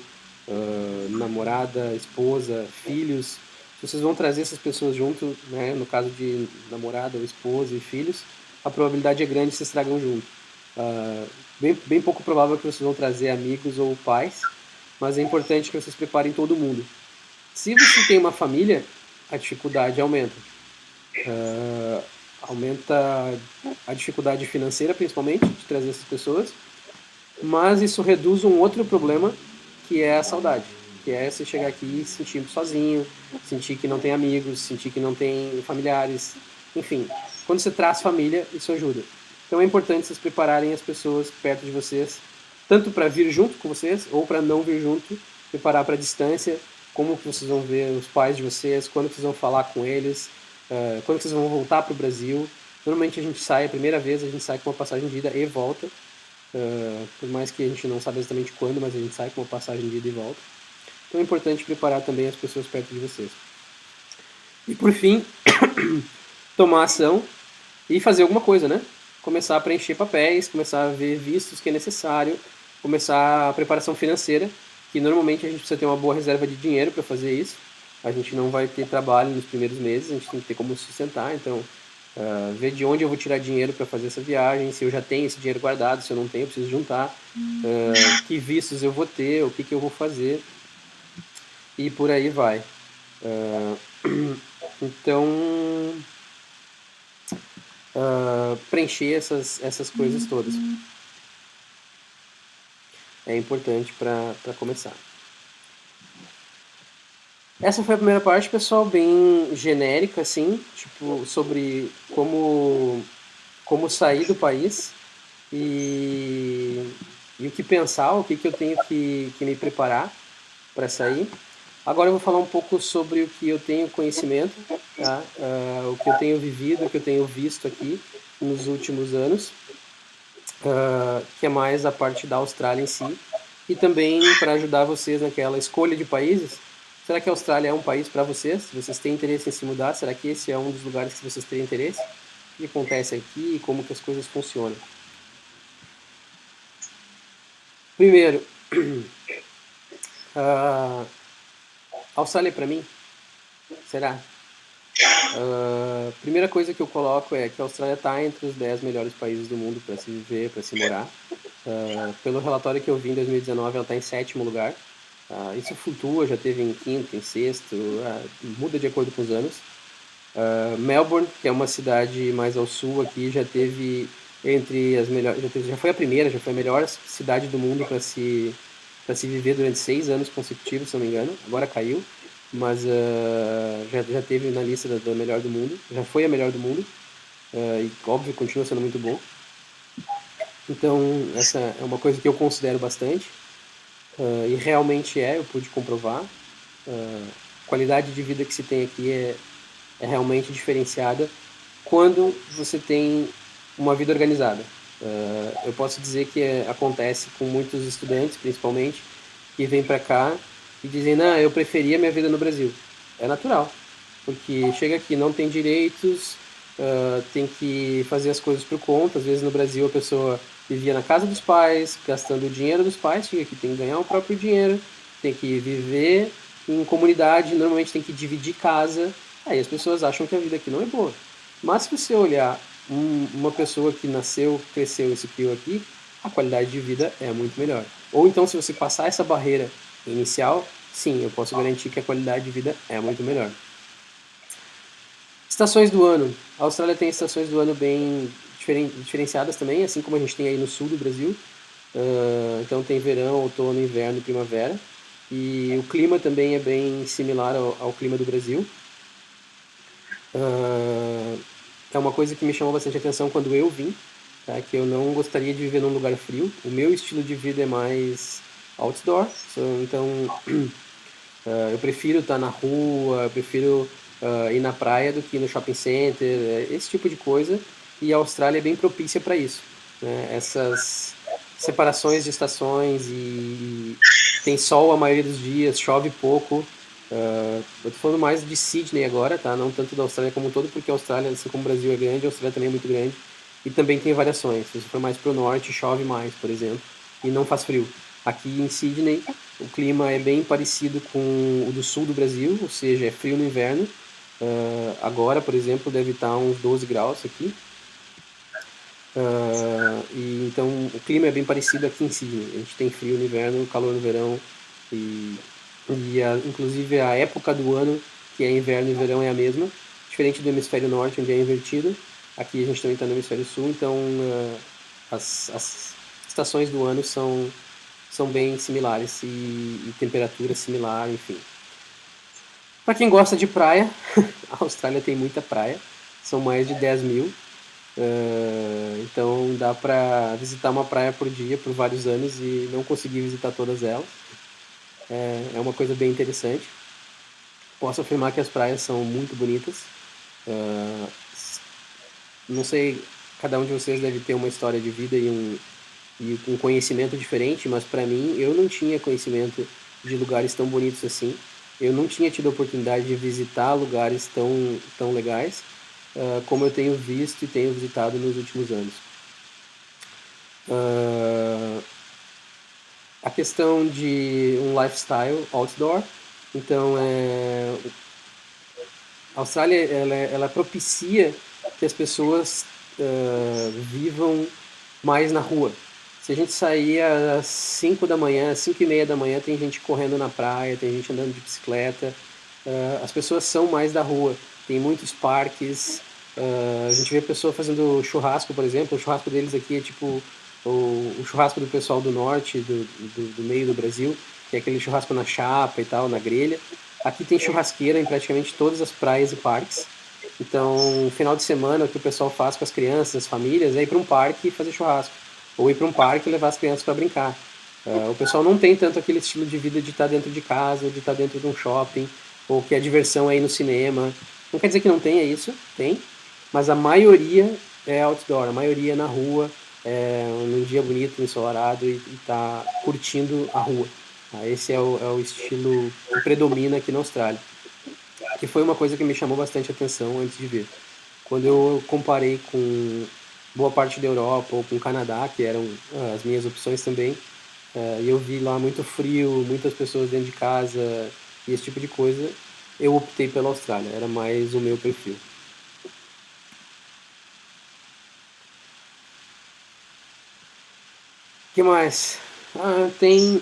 namorada, esposa, filhos. Se vocês vão trazer essas pessoas junto, né, no caso de namorada, esposa e filhos, a probabilidade é grande que vocês tragam junto. Bem pouco provável que vocês vão trazer amigos ou pais, mas é importante que vocês preparem todo mundo. Se você tem uma família, a dificuldade aumenta. Aumenta a dificuldade financeira, principalmente, de trazer essas pessoas, mas isso reduz um outro problema, que é a saudade, que é você chegar aqui e se sentir sozinho, sentir que não tem amigos, sentir que não tem familiares, enfim. Quando você traz família, isso ajuda. Então é importante vocês prepararem as pessoas perto de vocês, tanto para vir junto com vocês, ou para não vir junto, preparar para a distância, como que vocês vão ver os pais de vocês, quando que vocês vão falar com eles, quando que vocês vão voltar para o Brasil. Normalmente a gente sai, a primeira vez a gente sai com uma passagem de ida e volta, por mais que a gente não saiba exatamente quando, mas a gente sai com uma passagem de ida e volta. Então é importante preparar também as pessoas perto de vocês. E por fim, tomar ação e fazer alguma coisa, né? Começar a preencher papéis, começar a ver vistos que é necessário, começar a preparação financeira, que normalmente a gente precisa ter uma boa reserva de dinheiro para fazer isso. A gente não vai ter trabalho nos primeiros meses, a gente tem que ter como sustentar, então ver de onde eu vou tirar dinheiro para fazer essa viagem, se eu já tenho esse dinheiro guardado, se eu não tenho, eu preciso juntar, que vistos eu vou ter, o que, que eu vou fazer, e por aí vai. Então, preencher essas coisas todas é importante para começar. Essa foi a primeira parte, pessoal, bem genérica, assim, tipo, sobre como sair do país e, e o que pensar, o que eu tenho que me preparar para sair. Agora eu vou falar um pouco sobre o que eu tenho conhecimento, tá? O que eu tenho vivido, o que eu tenho visto aqui nos últimos anos, que é mais a parte da Austrália em si, e também para ajudar vocês naquela escolha de países. Será que a Austrália é um país para vocês? Se vocês têm interesse em se mudar, será que esse é um dos lugares que vocês têm interesse? O que acontece aqui e como que as coisas funcionam? Primeiro, a Austrália é para mim? Será? Primeira coisa que eu coloco é que a Austrália está entre os 10 melhores países do mundo para se viver, para se morar. Pelo relatório que eu vi em 2019, ela está em sétimo lugar. Isso flutua, já teve em quinto, em sexto, muda de acordo com os anos. Melbourne, que é uma cidade mais ao sul aqui, já teve entre as melhores, já foi a primeira, já foi a melhor cidade do mundo para se viver durante 6 anos consecutivos, se não me engano. Agora caiu, mas já teve na lista da melhor do mundo, já foi a melhor do mundo, e óbvio continua sendo muito bom. Então essa é uma coisa que eu considero bastante, e realmente eu pude comprovar. A qualidade de vida que se tem aqui é realmente diferenciada quando você tem uma vida organizada. Eu posso dizer que acontece com muitos estudantes, principalmente, que vêm para cá e dizem: não, eu preferia minha vida no Brasil. É natural, porque chega aqui, não tem direitos, tem que fazer as coisas por conta. Às vezes no Brasil a pessoa vivia na casa dos pais, gastando o dinheiro dos pais, chega aqui, tem que ganhar o próprio dinheiro, tem que viver em comunidade, normalmente tem que dividir casa. Aí as pessoas acham que a vida aqui não é boa. Mas se você olhar uma pessoa que nasceu, cresceu e se criou aqui, a qualidade de vida é muito melhor. Ou então, se você passar essa barreira inicial, sim, eu posso garantir que a qualidade de vida é muito melhor. Estações do ano. A Austrália tem estações do ano bem diferenciadas também, assim como a gente tem aí no sul do Brasil. Então tem verão, outono, inverno e primavera. E o clima também é bem similar ao clima do Brasil. É uma coisa que me chamou bastante atenção quando eu vim, tá? Que eu não gostaria de viver num lugar frio. O meu estilo de vida é mais outdoor, então eu prefiro estar na rua, eu prefiro ir na praia do que ir no shopping center, esse tipo de coisa. E a Austrália é bem propícia para isso, né? Essas separações de estações e tem sol a maioria dos dias, chove pouco. Eu tô falando mais de Sydney agora, tá? Não tanto da Austrália como um todo, porque a Austrália, assim como o Brasil é grande, a Austrália também é muito grande. E também tem variações. Se você for mais pro norte, chove mais, por exemplo, e não faz frio. Aqui em Sydney, o clima é bem parecido com o do sul do Brasil, ou seja, é frio no inverno. Agora, por exemplo, deve estar uns 12 graus aqui. E então o clima é bem parecido aqui em Sydney. A gente tem frio no inverno, calor no verão inclusive a época do ano, que é inverno e verão, é a mesma, diferente do hemisfério norte, onde é invertido. Aqui a gente também está no hemisfério sul, então as estações do ano são bem similares e temperatura similar, enfim. Para quem gosta de praia, a Austrália tem muita praia, são mais de 10 mil. Então dá para visitar uma praia por dia por vários anos e não conseguir visitar todas elas. É uma coisa bem interessante. Posso afirmar que as praias são muito bonitas. Não sei, cada um de vocês deve ter uma história de vida e um conhecimento diferente, mas para mim, eu não tinha conhecimento de lugares tão bonitos assim. Eu não tinha tido a oportunidade de visitar lugares tão legais como eu tenho visto e tenho visitado nos últimos anos. Uh, a questão de um lifestyle outdoor, então a Austrália ela propicia que as pessoas vivam mais na rua. Se a gente sair às 5 da manhã, às 5 e meia da manhã, tem gente correndo na praia, tem gente andando de bicicleta. As pessoas são mais da rua. Tem muitos parques. A gente vê pessoa fazendo churrasco, por exemplo. O churrasco deles aqui é tipo o churrasco do pessoal do norte, do meio do Brasil, que é aquele churrasco na chapa e tal, na grelha. Aqui tem churrasqueira em praticamente todas as praias e parques. Então, final de semana, o que o pessoal faz com as crianças, as famílias, é ir para um parque e fazer churrasco. Ou ir para um parque e levar as crianças para brincar. O pessoal não tem tanto aquele estilo de vida de estar dentro de casa, ou de estar dentro de um shopping, ou que a diversão é ir no cinema. Não quer dizer que não tenha isso, tem, mas a maioria é outdoor, a maioria é na rua, num dia bonito, ensolarado e tá curtindo a rua. Esse é o estilo que predomina aqui na Austrália, que foi uma coisa que me chamou bastante atenção antes de vir. Quando eu comparei com boa parte da Europa ou com o Canadá, que eram as minhas opções também, e eu vi lá muito frio, muitas pessoas dentro de casa e esse tipo de coisa, eu optei pela Austrália, era mais o meu perfil. O que mais? Tem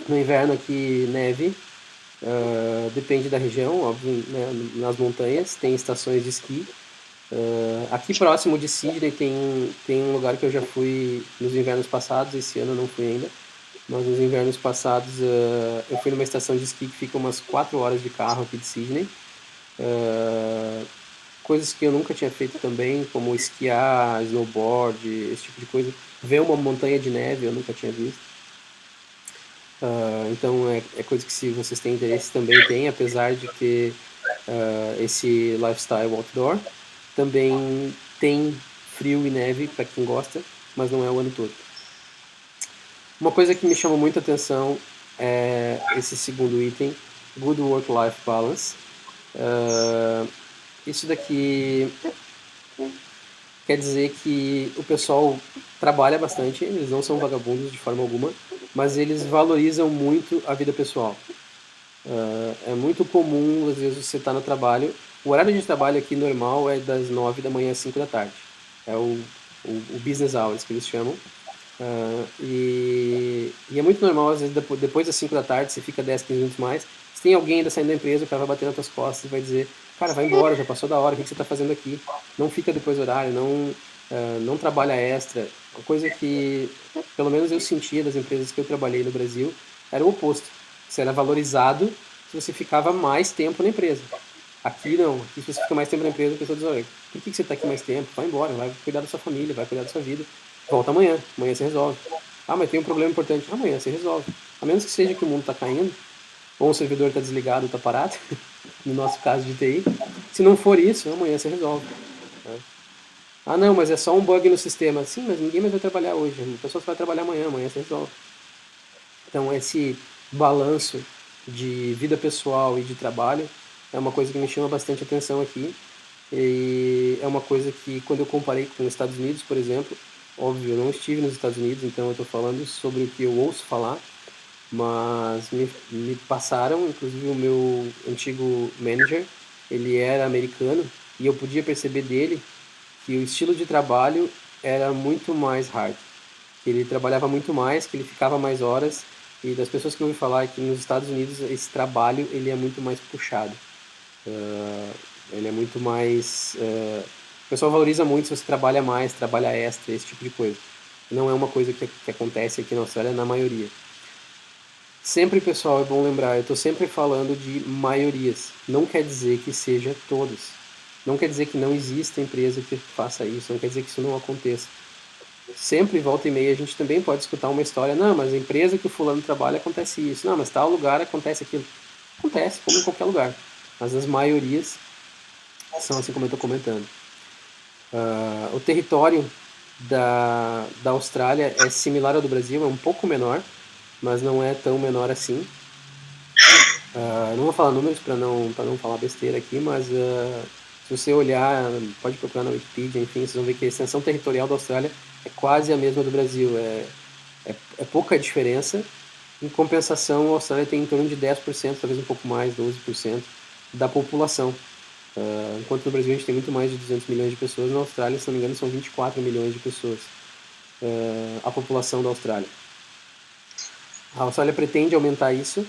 no inverno aqui neve, depende da região, óbvio, né, nas montanhas, tem estações de esqui. Aqui próximo de Sydney tem um lugar que eu já fui nos invernos passados, esse ano eu não fui ainda, mas nos invernos passados eu fui numa estação de esqui que fica umas 4 horas de carro aqui de Sydney. Uh, Coisas que eu nunca tinha feito também, como esquiar, snowboard, esse tipo de coisa. Ver uma montanha de neve eu nunca tinha visto. Então é coisa que se vocês têm interesse também tem, apesar de ter esse lifestyle outdoor. Também tem frio e neve para quem gosta, mas não é o ano todo. Uma coisa que me chama muita atenção é esse segundo item, Good Work-Life Balance. Isso daqui quer dizer que o pessoal trabalha bastante, eles não são vagabundos de forma alguma, mas eles valorizam muito a vida pessoal. É muito comum, às vezes, você estar no trabalho. O horário de trabalho aqui normal é das 9 da manhã às 5 da tarde. É o business hours que eles chamam. E é muito normal, às vezes, depois das 5 da tarde, você fica 10, 15 minutos mais. Se tem alguém ainda saindo da empresa, o cara vai bater nas tuas costas e vai dizer: cara, vai embora, já passou da hora, o que você está fazendo aqui? Não fica depois do horário, não trabalha extra. Uma coisa que, pelo menos eu sentia das empresas que eu trabalhei no Brasil, era o oposto. Você era valorizado se você ficava mais tempo na empresa. Aqui não, aqui se você fica mais tempo na empresa, a pessoa diz: olha, por que você está aqui mais tempo? Vai embora, vai cuidar da sua família, vai cuidar da sua vida. Volta amanhã, amanhã você resolve. Ah, mas tem um problema importante. Amanhã você resolve. A menos que seja que o mundo está caindo, ou um servidor está desligado, está parado, no nosso caso de TI. Se não for isso, amanhã você resolve. Ah, não, mas é só um bug no sistema. Sim, mas ninguém mais vai trabalhar hoje. A pessoa só vai trabalhar amanhã, amanhã você resolve. Então, esse balanço de vida pessoal e de trabalho é uma coisa que me chama bastante atenção aqui. E é uma coisa que, quando eu comparei com os Estados Unidos, por exemplo, óbvio, eu não estive nos Estados Unidos, então eu estou falando sobre o que eu ouço falar, mas me passaram, inclusive o meu antigo manager, ele era americano, e eu podia perceber dele que o estilo de trabalho era muito mais hard, que ele trabalhava muito mais, que ele ficava mais horas, e das pessoas que eu ouvi falar é que nos Estados Unidos esse trabalho ele é muito mais puxado. Ele é muito mais. O pessoal valoriza muito se você trabalha mais, trabalha extra, esse tipo de coisa. Não é uma coisa que acontece aqui na Austrália na maioria. Sempre, pessoal, é bom lembrar, eu estou sempre falando de maiorias. Não quer dizer que seja todos. Não quer dizer que não exista empresa que faça isso, não quer dizer que isso não aconteça. Sempre, volta e meia, a gente também pode escutar uma história: não, mas a empresa que o fulano trabalha acontece isso, não, mas tal lugar acontece aquilo. Acontece, como em qualquer lugar. Mas as maiorias são assim como eu estou comentando. O território da Austrália é similar ao do Brasil, é um pouco menor, mas não é tão menor assim. Não vou falar números para não falar besteira aqui, mas se você olhar, pode procurar na Wikipedia, enfim, vocês vão ver que a extensão territorial da Austrália é quase a mesma do Brasil. É pouca diferença. Em compensação, a Austrália tem em torno de 10%, talvez um pouco mais, 12% da população. Enquanto no Brasil a gente tem muito mais de 200 milhões de pessoas, na Austrália, se não me engano, são 24 milhões de pessoas. A população da Austrália. A Austrália pretende aumentar isso,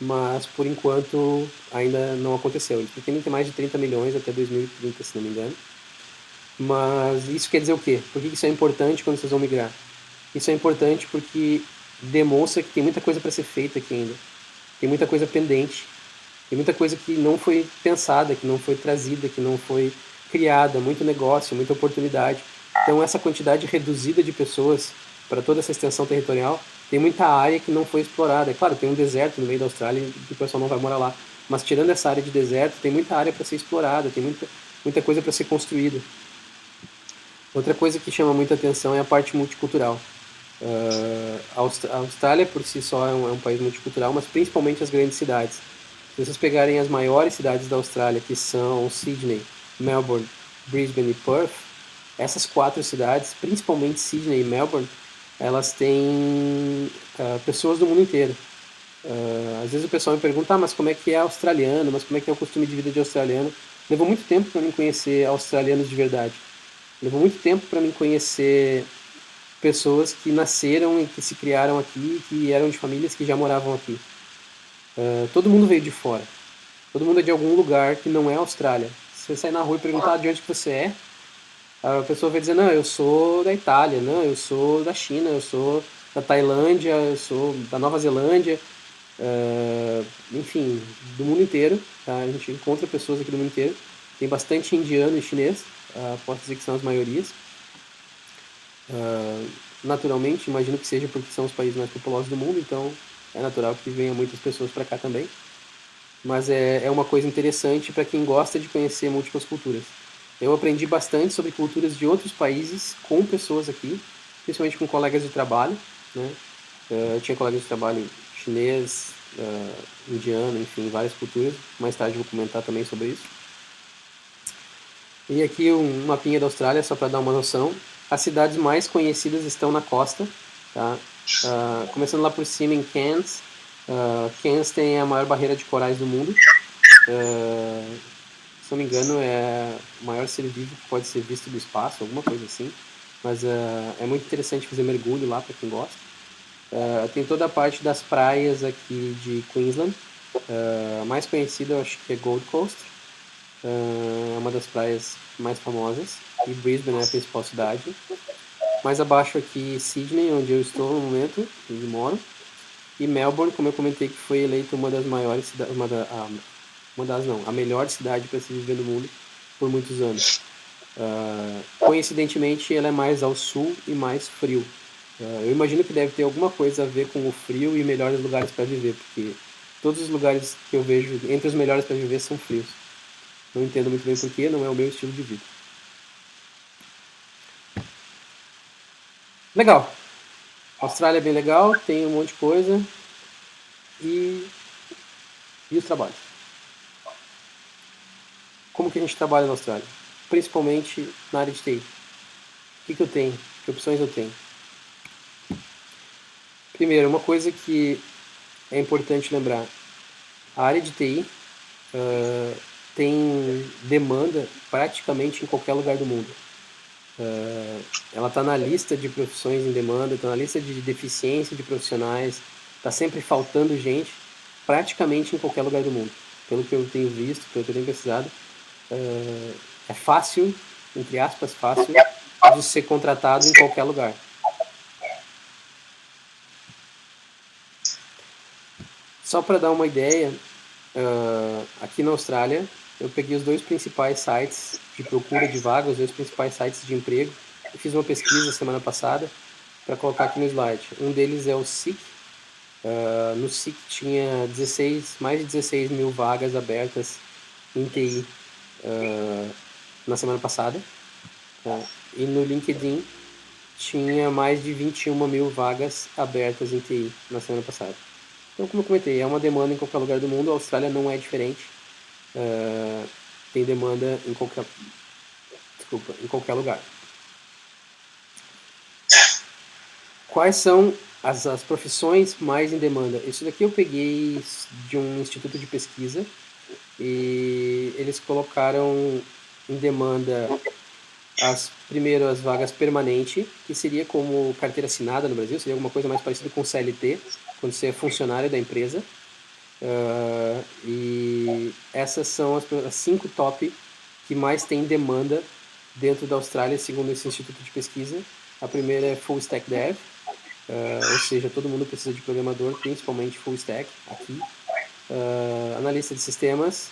mas por enquanto ainda não aconteceu. Eles pretendem ter mais de 30 milhões até 2030, se não me engano. Mas isso quer dizer o quê? Por que isso é importante quando vocês vão migrar? Isso é importante porque demonstra que tem muita coisa para ser feita aqui ainda. Tem muita coisa pendente. Tem muita coisa que não foi pensada, que não foi trazida, que não foi criada. Muito negócio, muita oportunidade. Então essa quantidade reduzida de pessoas para toda essa extensão territorial, tem muita área que não foi explorada. É claro, tem um deserto no meio da Austrália e o pessoal não vai morar lá. Mas tirando essa área de deserto, tem muita área para ser explorada, tem muita coisa para ser construída. Outra coisa que chama muita atenção é a parte multicultural. A Austrália por si só é um país multicultural, mas principalmente as grandes cidades. Se vocês pegarem as maiores cidades da Austrália, que são Sydney, Melbourne, Brisbane e Perth, essas 4 cidades, principalmente Sydney e Melbourne, elas têm pessoas do mundo inteiro. Às vezes o pessoal me pergunta, mas como é que é australiano, mas como é que é o costume de vida de australiano? Levou muito tempo para mim conhecer australianos de verdade. Levou muito tempo para mim conhecer pessoas que nasceram e que se criaram aqui, que eram de famílias que já moravam aqui. Todo mundo veio de fora. Todo mundo é de algum lugar que não é Austrália. Se você sair na rua e perguntar de onde que você é, a pessoa vai dizer, não, eu sou da Itália, não, eu sou da China, eu sou da Tailândia, eu sou da Nova Zelândia, enfim, do mundo inteiro. Tá? A gente encontra pessoas aqui do mundo inteiro. Tem bastante indiano e chinês, posso dizer que são as maiorias. Naturalmente, imagino que seja porque são os países mais populosos do mundo, então é natural que venham muitas pessoas para cá também. Mas é uma coisa interessante para quem gosta de conhecer múltiplas culturas. Eu aprendi bastante sobre culturas de outros países com pessoas aqui, principalmente com colegas de trabalho, né? Eu tinha colegas de trabalho chinês, indiano, enfim, várias culturas. Mais tarde vou comentar também sobre isso. E aqui um mapinha da Austrália, só para dar uma noção. As cidades mais conhecidas estão na costa, tá? Começando lá por cima em Cairns. Cairns tem a maior barreira de corais do mundo. Se não me engano, é o maior ser vivo que pode ser visto do espaço, alguma coisa assim. Mas é muito interessante fazer mergulho lá para quem gosta. Tem toda a parte das praias aqui de Queensland. A mais conhecida eu acho que é Gold Coast. É uma das praias mais famosas. E Brisbane é a principal cidade. Mais abaixo aqui Sydney, onde eu estou no momento, onde moro. E Melbourne, como eu comentei, que foi eleita uma das maiores cidades, a melhor cidade para se viver no mundo por muitos anos. Coincidentemente, ela é mais ao sul e mais frio. Eu imagino que deve ter alguma coisa a ver com o frio e melhores lugares para viver, porque todos os lugares que eu vejo entre os melhores para viver são frios. Não entendo muito bem porquê, não é o meu estilo de vida. Legal. A Austrália é bem legal, tem um monte de coisa. E os trabalhos. Como que a gente trabalha na Austrália? Principalmente na área de TI. O que eu tenho? Que opções eu tenho? Primeiro, uma coisa que é importante lembrar. A área de TI tem demanda praticamente em qualquer lugar do mundo. Ela está na lista de profissões em demanda, está na lista de deficiência de profissionais, está sempre faltando gente praticamente em qualquer lugar do mundo. Pelo que eu tenho visto, pelo que eu tenho pesquisado, é fácil, entre aspas, fácil, de ser contratado em qualquer lugar. Só para dar uma ideia, aqui na Austrália, eu peguei os 2 principais sites de procura de vagas, os 2 principais sites de emprego. Eu fiz uma pesquisa semana passada para colocar aqui no slide. Um deles é o Seek. No Seek tinha mais de 16 mil vagas abertas em TI na semana passada. E no LinkedIn tinha mais de 21 mil vagas abertas em TI na semana passada. Então, como eu comentei, é uma demanda em qualquer lugar do mundo, a Austrália não é diferente. Tem demanda em qualquer lugar. Quais são as profissões mais em demanda? Isso daqui eu peguei de um instituto de pesquisa e eles colocaram em demanda primeiro as vagas permanente, que seria como carteira assinada no Brasil, seria alguma coisa mais parecida com CLT, quando você é funcionário da empresa. E essas são as 5 top que mais tem demanda dentro da Austrália, segundo esse instituto de pesquisa. A primeira é Full Stack Dev, ou seja, todo mundo precisa de programador, principalmente Full Stack aqui. Analista de sistemas,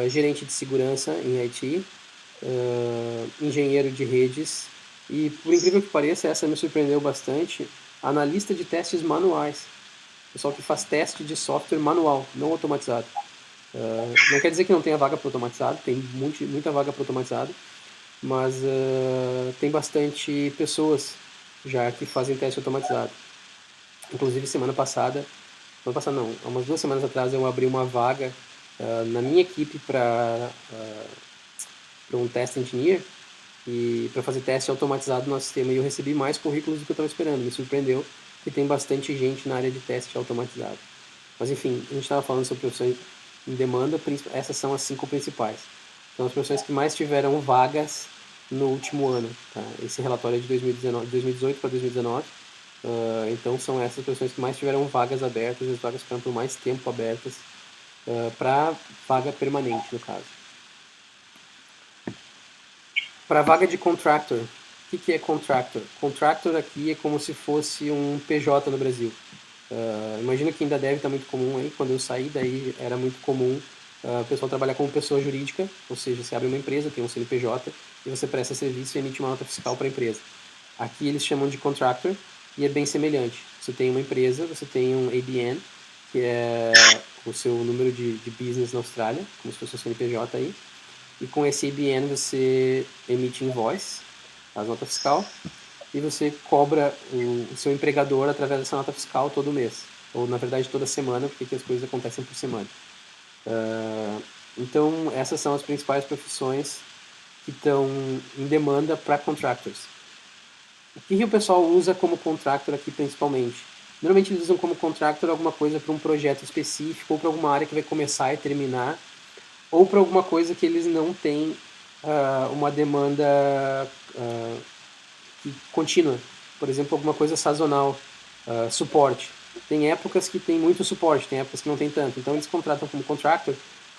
gerente de segurança em IT, engenheiro de redes e, por incrível que pareça, essa me surpreendeu bastante, analista de testes manuais. Pessoal que faz teste de software manual, não automatizado. Não quer dizer que não tenha vaga para automatizado, tem muita vaga para automatizado, mas tem bastante pessoas já que fazem teste automatizado. Inclusive, semana passada não, há umas 2 semanas atrás eu abri uma vaga na minha equipe para um test engineer e para fazer teste automatizado no sistema, e eu recebi mais currículos do que eu estava esperando. Me surpreendeu que tem bastante gente na área de teste automatizado. Mas enfim, a gente estava falando sobre profissões em demanda, essas são as 5 principais. São as profissões que mais tiveram vagas no último ano. Tá? Esse relatório é de 2018 para 2019. Então são essas profissões que mais tiveram vagas abertas, as vagas ficaram por mais tempo abertas, para vaga permanente, no caso. Para vaga de contractor, o que é contractor? Contractor aqui é como se fosse um PJ no Brasil. Imagino que ainda deve estar muito comum aí. Quando eu saí daí era muito comum o pessoal trabalhar como pessoa jurídica, ou seja, você abre uma empresa, tem um CNPJ e você presta serviço e emite uma nota fiscal para a empresa. Aqui eles chamam de contractor e é bem semelhante. Você tem uma empresa, você tem um ABN, que é o seu número de business na Austrália, como se fosse um CNPJ aí. E com esse ABN você emite invoice, a nota fiscal, e você cobra o seu empregador através dessa nota fiscal todo mês. Ou, na verdade, toda semana, porque as coisas acontecem por semana. Então, essas são as principais profissões que estão em demanda para contractors. O que o pessoal usa como contractor aqui, principalmente? Normalmente eles usam como contractor alguma coisa para um projeto específico, ou para alguma área que vai começar e terminar, ou para alguma coisa que eles não têm uma demanda contínua. Por exemplo, alguma coisa sazonal, suporte. Tem épocas que tem muito suporte, tem épocas que não tem tanto. Então eles contratam como contractor,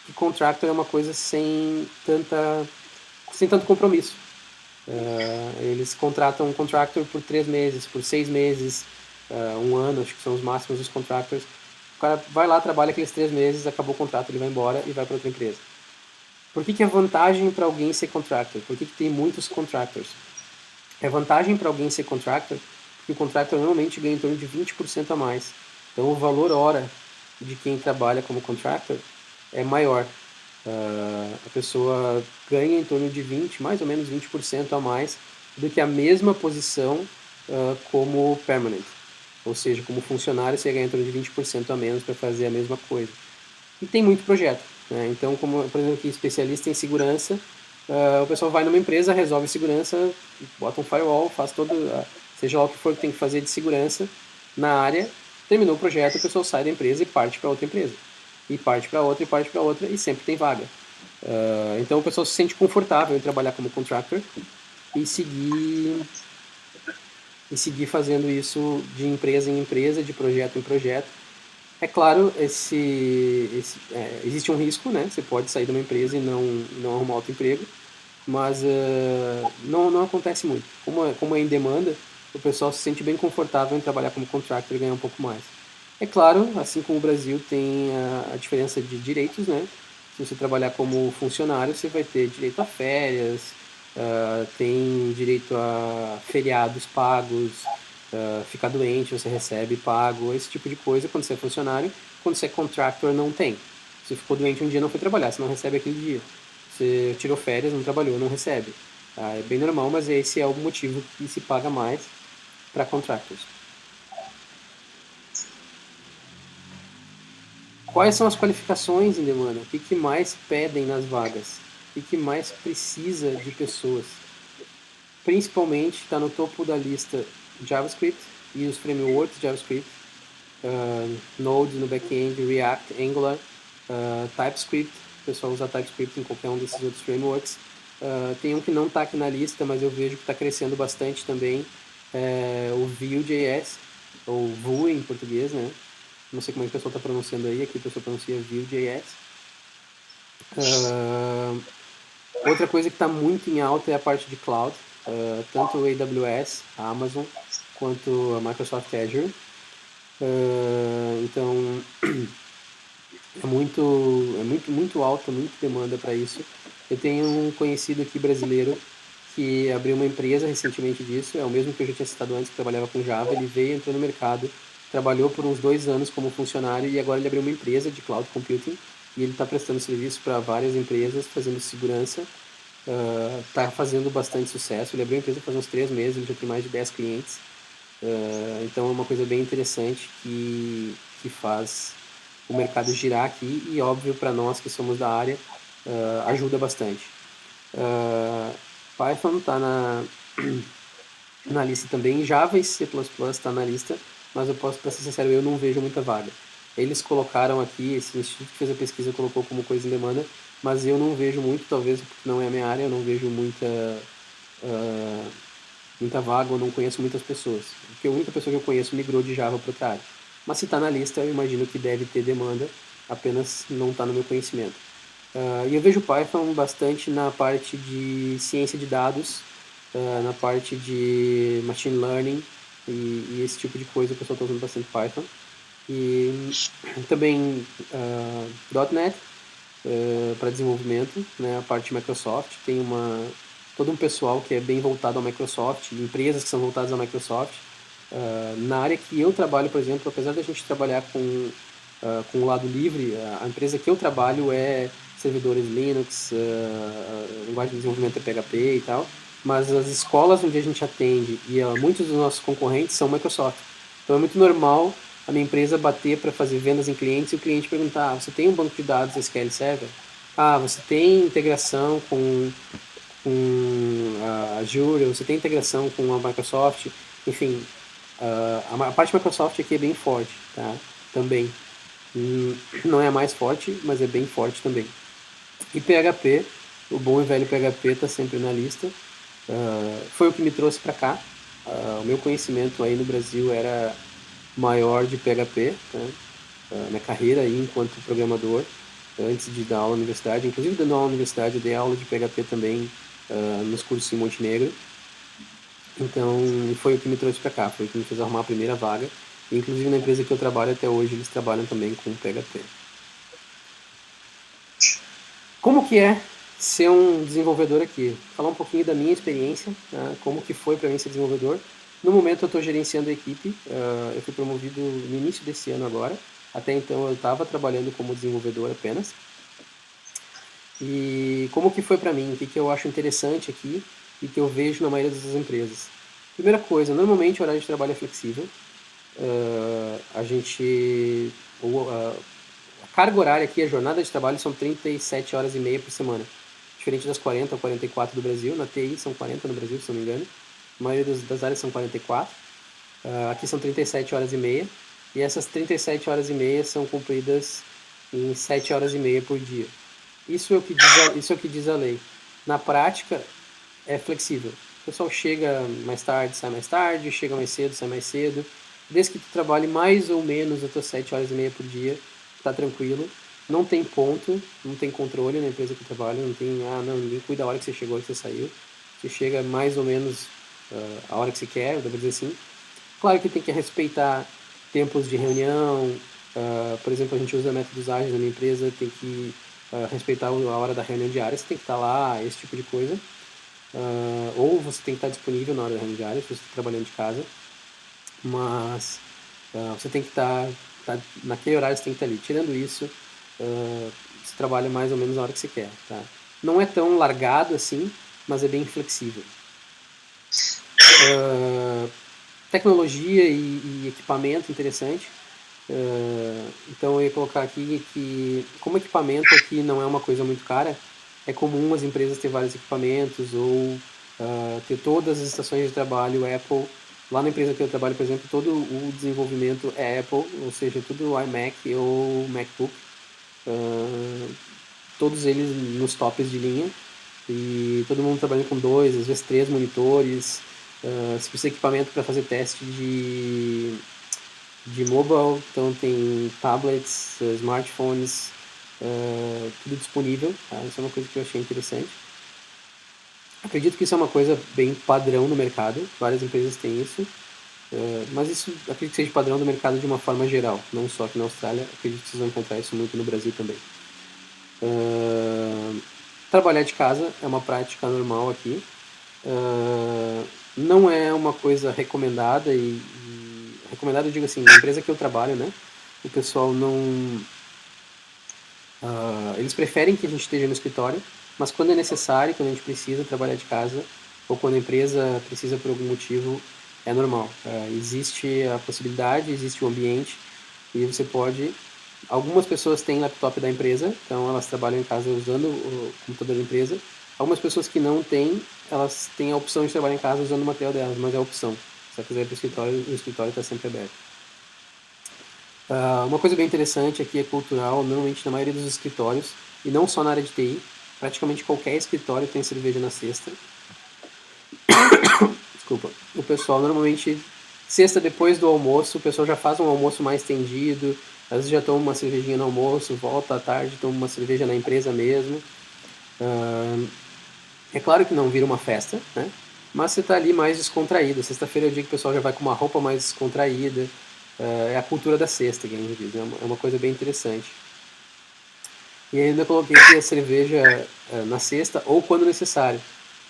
e contractor é uma coisa sem tanto compromisso. Eles contratam um contractor por 3 meses, por 6 meses, 1 ano, acho que são os máximos dos contractors. O cara vai lá, trabalha aqueles 3 meses, acabou o contrato, ele vai embora e vai para outra empresa. Por que é vantagem para alguém ser contractor? Por que tem muitos contractors? É vantagem para alguém ser contractor porque o contractor normalmente ganha em torno de 20% a mais. Então o valor hora de quem trabalha como contractor é maior. A pessoa ganha em torno de mais ou menos 20% a mais do que a mesma posição como permanent. Ou seja, como funcionário você ganha em torno de 20% a menos para fazer a mesma coisa. E tem muito projeto. Né? Então, como, por exemplo, aqui, especialista em segurança, o pessoal vai numa empresa, resolve segurança, bota um firewall, faz todo, seja lá o que for que tem que fazer de segurança na área, terminou o projeto, o pessoal sai da empresa e parte para outra empresa. E parte para outra, e parte para outra, e sempre tem vaga. Então o pessoal se sente confortável em trabalhar como contractor e seguir fazendo isso de empresa em empresa, de projeto em projeto. É claro, existe um risco, né? Você pode sair de uma empresa e não arrumar outro emprego, mas não acontece muito. Como é em demanda, o pessoal se sente bem confortável em trabalhar como contractor e ganhar um pouco mais. É claro, assim como o Brasil tem a diferença de direitos, né? Se você trabalhar como funcionário, você vai ter direito a férias, tem direito a feriados pagos, ficar doente, você recebe pago, esse tipo de coisa quando você é funcionário. Quando você é contractor, não tem. Você ficou doente um dia, não foi trabalhar, você não recebe aquele dia. Você tirou férias, não trabalhou, não recebe. Tá? É bem normal, mas esse é o motivo que se paga mais para contractors. Quais são as qualificações em demanda? O que mais pedem nas vagas? O que mais precisa de pessoas? Principalmente está no topo da lista JavaScript e os frameworks JavaScript, Node no back-end, React, Angular, TypeScript. O pessoal usa TypeScript em qualquer um desses outros frameworks. Tem um que não está aqui na lista, mas eu vejo que está crescendo bastante também, o Vue.js, ou Vue em português, né? Não sei como é que o pessoal está pronunciando aí, aqui o pessoal pronuncia Vue.js. Outra coisa que está muito em alta é a parte de cloud, tanto a AWS, a Amazon, quanto a Microsoft Azure. Então, muito alta, muita demanda para isso. Eu tenho um conhecido aqui brasileiro que abriu uma empresa recentemente disso, é o mesmo que eu já tinha citado antes, que trabalhava com Java. Ele veio, entrou no mercado, trabalhou por uns 2 anos como funcionário e agora ele abriu uma empresa de cloud computing e ele está prestando serviço para várias empresas, fazendo segurança. Está fazendo bastante sucesso. Ele abriu a empresa faz uns 3 meses, ele já tem mais de 10 clientes. Então é uma coisa bem interessante que faz o mercado girar aqui e, óbvio, para nós que somos da área, ajuda bastante. Python está na lista também, Java e C++ está na lista, mas eu posso, para ser sincero, eu não vejo muita vaga. Eles colocaram aqui, esse instituto que fez a pesquisa colocou como coisa em demanda, mas eu não vejo muito, talvez porque não é a minha área, eu não vejo muita vaga, eu não conheço muitas pessoas. Porque a única pessoa que eu conheço migrou de Java para outra área. Mas se está na lista, eu imagino que deve ter demanda, apenas não está no meu conhecimento. E eu vejo Python bastante na parte de ciência de dados, na parte de machine learning e esse tipo de coisa, o pessoal está usando bastante Python. E também .NET para desenvolvimento, né, a parte de Microsoft, tem todo um pessoal que é bem voltado ao Microsoft, empresas que são voltadas ao Microsoft. Na área que eu trabalho, por exemplo, apesar da gente trabalhar com o lado livre, a empresa que eu trabalho é servidores Linux, linguagem de desenvolvimento é PHP e tal, mas as escolas onde a gente atende e muitos dos nossos concorrentes são Microsoft. Então é muito normal a minha empresa bater para fazer vendas em clientes e o cliente perguntar: você tem um banco de dados SQL Server? Você tem integração com a Azure? Você tem integração com a Microsoft? Enfim, a parte Microsoft aqui é bem forte, tá? Também. Não é a mais forte, mas é bem forte também. E PHP, o bom e velho PHP está sempre na lista. Foi o que me trouxe para cá. O meu conhecimento aí no Brasil era maior de PHP, né? Minha carreira aí enquanto programador, antes de dar aula na universidade. Inclusive, dando aula na universidade, eu dei aula de PHP também nos cursos em Montenegro. Então, foi o que me trouxe para cá, foi o que me fez arrumar a primeira vaga. E, inclusive, na empresa que eu trabalho até hoje, eles trabalham também com PHP. Como que é ser um desenvolvedor aqui? Vou falar um pouquinho da minha experiência, né? Como que foi para mim ser desenvolvedor. No momento eu estou gerenciando a equipe, eu fui promovido no início desse ano agora. Até então eu estava trabalhando como desenvolvedor apenas. E como que foi para mim? O que eu acho interessante aqui e que eu vejo na maioria das empresas? Primeira coisa, normalmente o horário de trabalho é flexível. A gente a carga horária aqui, a jornada de trabalho são 37 horas e meia por semana. Diferente das 40 ou 44 do Brasil. Na TI são 40 no Brasil, se não me engano. A maioria das áreas são 44. Aqui são 37 horas e meia. E essas 37 horas e meia são cumpridas em 7 horas e meia por dia. Isso é o que diz a lei. Na prática, é flexível. O pessoal chega mais tarde, sai mais tarde, chega mais cedo, sai mais cedo. Desde que tu trabalhe mais ou menos as tuas 7 horas e meia por dia, tá tranquilo. Não tem ponto, não tem controle na empresa que eu trabalho, não tem, não, ninguém cuida da hora que você chegou, a hora que você saiu. Você chega mais ou menos a hora que você quer, eu devo dizer assim. Claro que tem que respeitar tempos de reunião. Por exemplo, a gente usa métodos ágeis na minha empresa, tem que respeitar a hora da reunião diária, você tem que estar lá, esse tipo de coisa. Ou você tem que estar disponível na hora da reunião diária, se você está trabalhando de casa. Mas você tem que estar naquele horário, você tem que estar ali. Tirando isso, você trabalha mais ou menos na hora que você quer. Tá? Não é tão largado assim, mas é bem flexível. Tecnologia e equipamento interessante. Então eu ia colocar aqui que, como equipamento aqui não é uma coisa muito cara, é comum as empresas ter vários equipamentos ou ter todas as estações de trabalho Apple. Lá na empresa que eu trabalho, por exemplo, todo o desenvolvimento é Apple, ou seja, tudo iMac ou MacBook. Todos eles nos tops de linha e todo mundo trabalhando com 2, às vezes 3 monitores. Se precisa de equipamento para fazer teste de mobile, então tem tablets, smartphones, tudo disponível. Tá? Isso é uma coisa que eu achei interessante. Acredito que isso é uma coisa bem padrão no mercado, várias empresas têm isso, mas isso acredito que seja padrão do mercado de uma forma geral, não só aqui na Austrália, acredito que vocês vão encontrar isso muito no Brasil também. Trabalhar de casa é uma prática normal aqui, não é uma coisa recomendada recomendada eu digo assim, na empresa que eu trabalho, né, o pessoal não eles preferem que a gente esteja no escritório, mas quando é necessário, quando a gente precisa trabalhar de casa ou quando a empresa precisa por algum motivo, é normal. Existe a possibilidade, existe o ambiente e você pode. Algumas pessoas têm laptop da empresa, então elas trabalham em casa usando o computador da empresa. Algumas pessoas que não têm, elas têm a opção de trabalhar em casa usando o material delas, mas é a opção. Se ela quiser ir para o escritório está sempre aberto. Uma coisa bem interessante aqui é cultural, normalmente na maioria dos escritórios, e não só na área de TI, praticamente qualquer escritório tem cerveja na sexta. Desculpa. O pessoal normalmente, sexta depois do almoço, o pessoal já faz um almoço mais tendido, às vezes já toma uma cervejinha no almoço, volta à tarde, toma uma cerveja na empresa mesmo. É claro que não vira uma festa, né? Mas você está ali mais descontraído. Sexta-feira é o dia que o pessoal já vai com uma roupa mais descontraída. É a cultura da sexta, que a gente diz. É uma coisa bem interessante. E ainda coloquei aqui a cerveja na sexta ou quando necessário.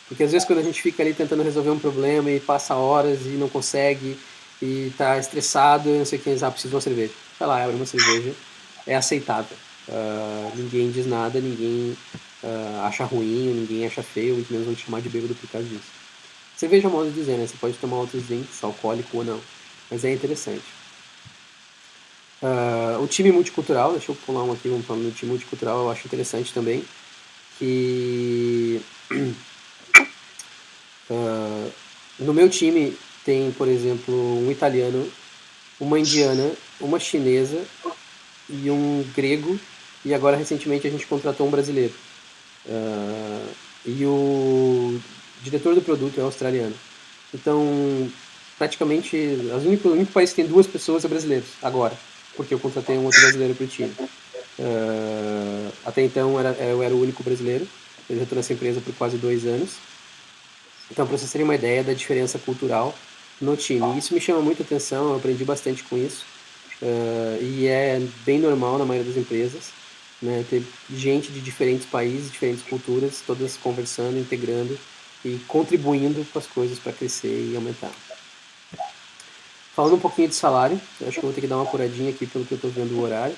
Porque às vezes quando a gente fica ali tentando resolver um problema e passa horas e não consegue e tá estressado e não sei o que, precisa de uma cerveja. Vai lá, abre uma cerveja. É aceitável. Ninguém diz nada, ninguém acha ruim, ninguém acha feio, muito menos vão te chamar de bêbado por causa disso. Cerveja é um modo de dizer, né? Você pode tomar outros drinks, alcoólico ou não. Mas é interessante. O time multicultural, deixa eu pular um aqui, vamos falar do time multicultural, eu acho interessante também, que no meu time tem, por exemplo, um italiano, uma indiana, uma chinesa e um grego, e agora recentemente a gente contratou um brasileiro. E o diretor do produto é australiano. Então, praticamente, o único país que tem 2 pessoas é brasileiros, agora, porque eu contratei um outro brasileiro para o time. Até então eu era o único brasileiro, eu já estou nessa empresa por quase 2 anos. Então, para vocês terem uma ideia da diferença cultural no time. E isso me chama muita atenção, eu aprendi bastante com isso. E é bem normal na maioria das empresas, né, ter gente de diferentes países, diferentes culturas, todas conversando, integrando e contribuindo com as coisas para crescer e aumentar. Falando um pouquinho de salário, eu acho que eu vou ter que dar uma apuradinha aqui pelo que eu estou vendo o horário.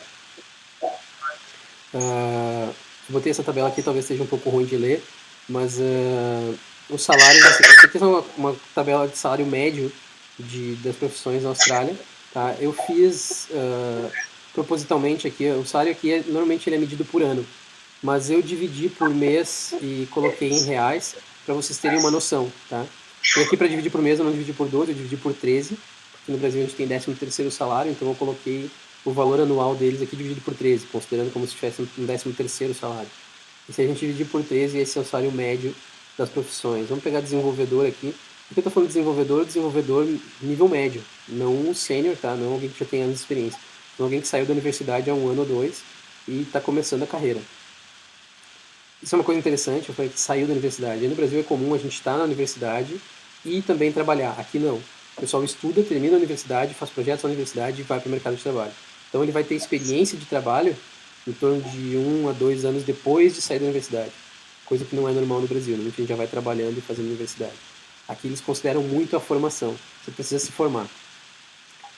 Eu botei essa tabela aqui, talvez seja um pouco ruim de ler, mas os salários, essa aqui é uma tabela de salário médio das profissões na Austrália. Tá? Eu fiz propositalmente aqui, o salário aqui normalmente ele é medido por ano, mas eu dividi por mês e coloquei em reais para vocês terem uma noção. Tá? E aqui para dividir por mês eu não dividi por 12, eu dividi por 13, porque no Brasil a gente tem 13º salário, então eu coloquei o valor anual deles aqui dividido por 13, considerando como se tivesse um 13º salário. E se a gente dividir por 13, esse é o salário médio das profissões. Vamos pegar desenvolvedor aqui. Por que eu estou falando de desenvolvedor nível médio, não sênior, tá? Não alguém que já tem anos de experiência. Não alguém que saiu da universidade há 1 ano ou 2 e está começando a carreira. Isso é uma coisa interessante, eu falei que saiu da universidade. E no Brasil é comum a gente estar na universidade e também trabalhar. Aqui não. O pessoal estuda, termina a universidade, faz projetos na universidade e vai para o mercado de trabalho. Então ele vai ter experiência de trabalho em torno de 1 a 2 anos depois de sair da universidade. Coisa que não é normal no Brasil, né? A gente já vai trabalhando e fazendo universidade. Aqui eles consideram muito a formação. Você precisa se formar.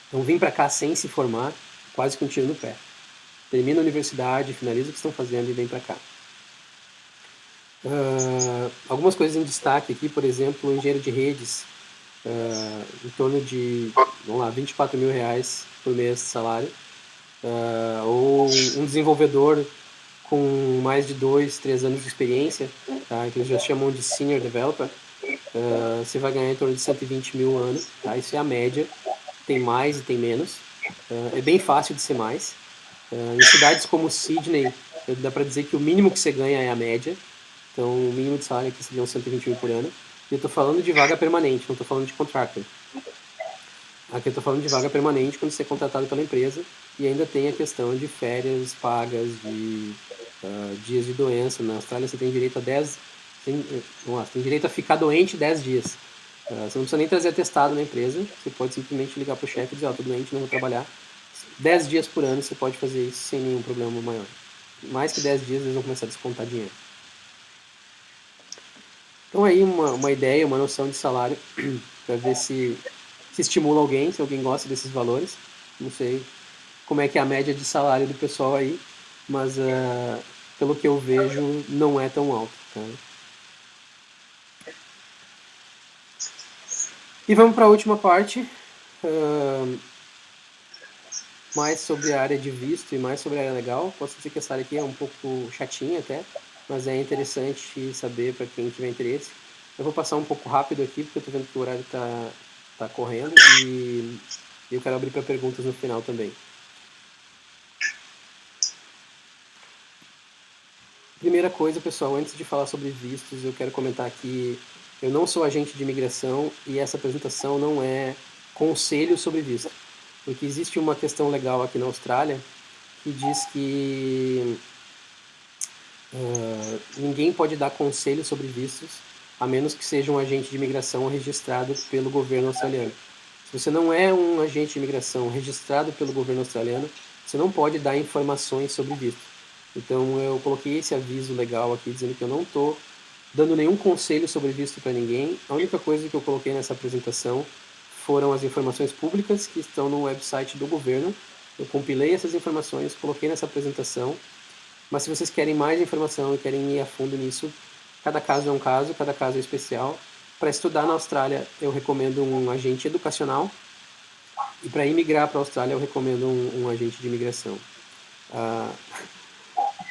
Então vir para cá sem se formar, quase que um tiro no pé. Termina a universidade, finaliza o que estão fazendo e vem para cá. Algumas coisas em destaque aqui, por exemplo, o engenheiro de redes, em torno de, vamos lá, R$ 24.000 por mês de salário, ou um desenvolvedor com mais de 2, 3 anos de experiência, tá, que eles já chamam de Senior Developer, você vai ganhar em torno de 120 mil ano, tá, isso é a média, tem mais e tem menos, é bem fácil de ser mais. Em cidades como Sydney, dá para dizer que o mínimo que você ganha é a média, então o mínimo de salário aqui seria uns 120 mil por ano, e eu estou falando de vaga permanente, não estou falando de contractor. Aqui eu estou falando de vaga permanente quando você é contratado pela empresa e ainda tem a questão de férias pagas, de dias de doença. Na Austrália você tem direito a 10, você tem direito a ficar doente 10 dias. Você não precisa nem trazer atestado na empresa, você pode simplesmente ligar para o chefe e dizer, estou doente, não vou trabalhar. 10 dias por ano você pode fazer isso sem nenhum problema maior. Mais que 10 dias eles vão começar a descontar dinheiro. Então aí uma ideia, uma noção de salário para ver se estimula alguém, se alguém gosta desses valores. Não sei como é que é a média de salário do pessoal aí, mas pelo que eu vejo não é tão alto. Tá? E vamos para a última parte, mais sobre a área de visto e mais sobre a área legal. Posso dizer que essa área aqui é um pouco chatinha até, mas é interessante saber para quem tiver interesse. Eu vou passar um pouco rápido aqui, porque eu estou vendo que o horário está correndo e eu quero abrir para perguntas no final também. Primeira coisa, pessoal, antes de falar sobre vistos, eu quero comentar que eu não sou agente de imigração e essa apresentação não é conselho sobre visto. Porque existe uma questão legal aqui na Austrália que diz que ninguém pode dar conselho sobre vistos a menos que seja um agente de imigração registrado pelo governo australiano. Se você não é um agente de imigração registrado pelo governo australiano, você não pode dar informações sobre visto. Então eu coloquei esse aviso legal aqui dizendo que eu não estou dando nenhum conselho sobre visto para ninguém. A única coisa que eu coloquei nessa apresentação foram as informações públicas que estão no website do governo. Eu compilei essas informações, coloquei nessa apresentação. Mas se vocês querem mais informação e querem ir a fundo nisso, cada caso é um caso, cada caso é especial. Para estudar na Austrália, eu recomendo um agente educacional. E para imigrar para a Austrália, eu recomendo um agente de imigração.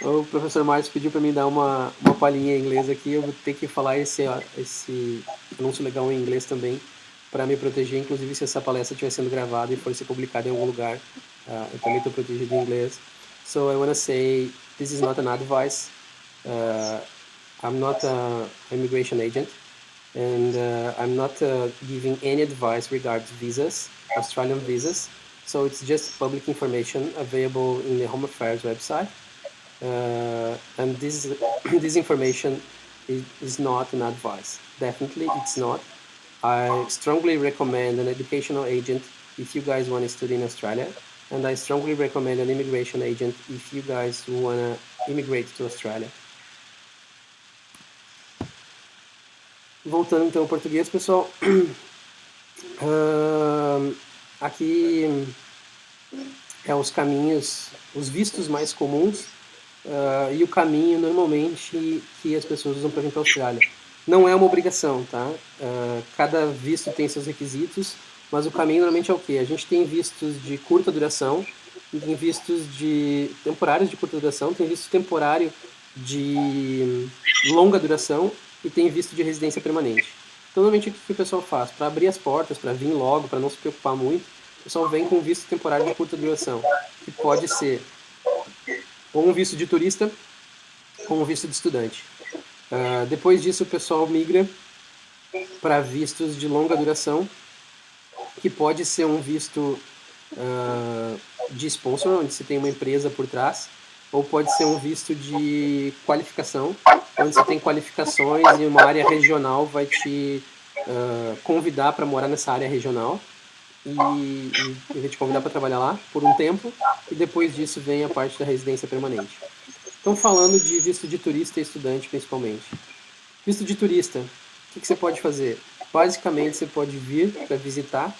O professor Marcos pediu para mim dar uma palhinha em inglês aqui. Eu vou ter que falar esse anúncio legal em inglês também, para me proteger. Inclusive, se essa palestra estiver sendo gravada e for ser publicada em algum lugar, eu também estou protegido em inglês. So I want to say, this is not an advice. I'm not an immigration agent, and I'm not giving any advice regarding visas, Australian visas. So it's just public information available in the Home Affairs website. And this this information is not an advice. Definitely, it's not. I strongly recommend an educational agent if you guys want to study in Australia, and I strongly recommend an immigration agent if you guys want to immigrate to Australia. Voltando então ao português, pessoal. Aqui é os caminhos, os vistos mais comuns e o caminho normalmente que as pessoas usam para vir para a Austrália. Não é uma obrigação, tá? Cada visto tem seus requisitos, mas o caminho normalmente é o quê? A gente tem vistos de curta duração, tem vistos temporários de curta duração, tem visto temporário de longa duração e tem visto de residência permanente. Então, normalmente, o que o pessoal faz? Para abrir as portas, para vir logo, para não se preocupar muito, o pessoal vem com um visto temporário de curta duração, que pode ser ou um visto de turista ou um visto de estudante. Depois disso, o pessoal migra para vistos de longa duração, que pode ser um visto de sponsor, onde você tem uma empresa por trás, ou pode ser um visto de qualificação, onde você tem qualificações e uma área regional vai te convidar para morar nessa área regional e vai te convidar para trabalhar lá por um tempo, e depois disso vem a parte da residência permanente. Então, falando de visto de turista e estudante, principalmente. Visto de turista, o que você pode fazer? Basicamente, você pode vir para visitar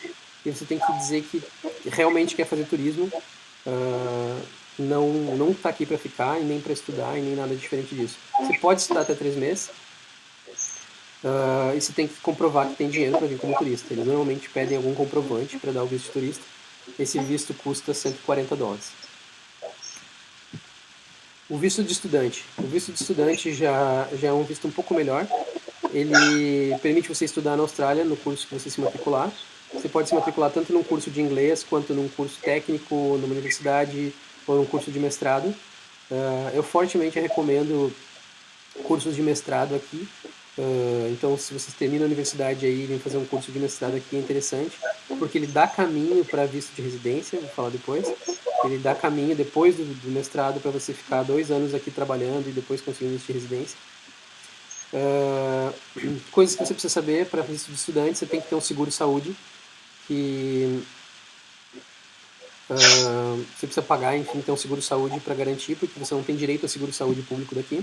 e você tem que dizer que realmente quer fazer turismo. não está aqui para ficar e nem para estudar e nem nada diferente disso. Você pode estudar até 3 meses, e você tem que comprovar que tem dinheiro para vir como turista. Eles normalmente pedem algum comprovante para dar o visto de turista. Esse visto custa $140. O visto de estudante. O visto de estudante já é um visto um pouco melhor. Ele permite você estudar na Austrália no curso que você se matricular. Você pode se matricular tanto num curso de inglês quanto num curso técnico, numa universidade ou num curso de mestrado. Eu fortemente recomendo cursos de mestrado aqui. Então, se vocês terminam a universidade aí e vêm fazer um curso de mestrado aqui, é interessante, porque ele dá caminho para visto de residência, vou falar depois. Ele dá caminho depois do mestrado para você ficar 2 anos aqui trabalhando e depois conseguir um visto de residência. Coisas que você precisa saber para visto de estudante: você tem que ter um seguro-saúde, que você precisa pagar, enfim, ter um seguro-saúde para garantir, porque você não tem direito a seguro-saúde público daqui.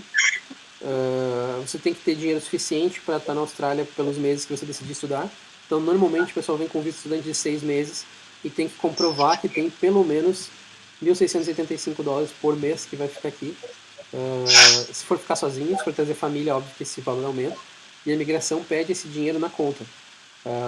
Você tem que ter dinheiro suficiente para estar na Austrália pelos meses que você decidir estudar. Então, normalmente, o pessoal vem com visto de estudante de 6 meses e tem que comprovar que tem pelo menos $1.685 por mês que vai ficar aqui. Se for ficar sozinho, se for trazer família, óbvio que esse valor aumenta. E a imigração pede esse dinheiro na conta.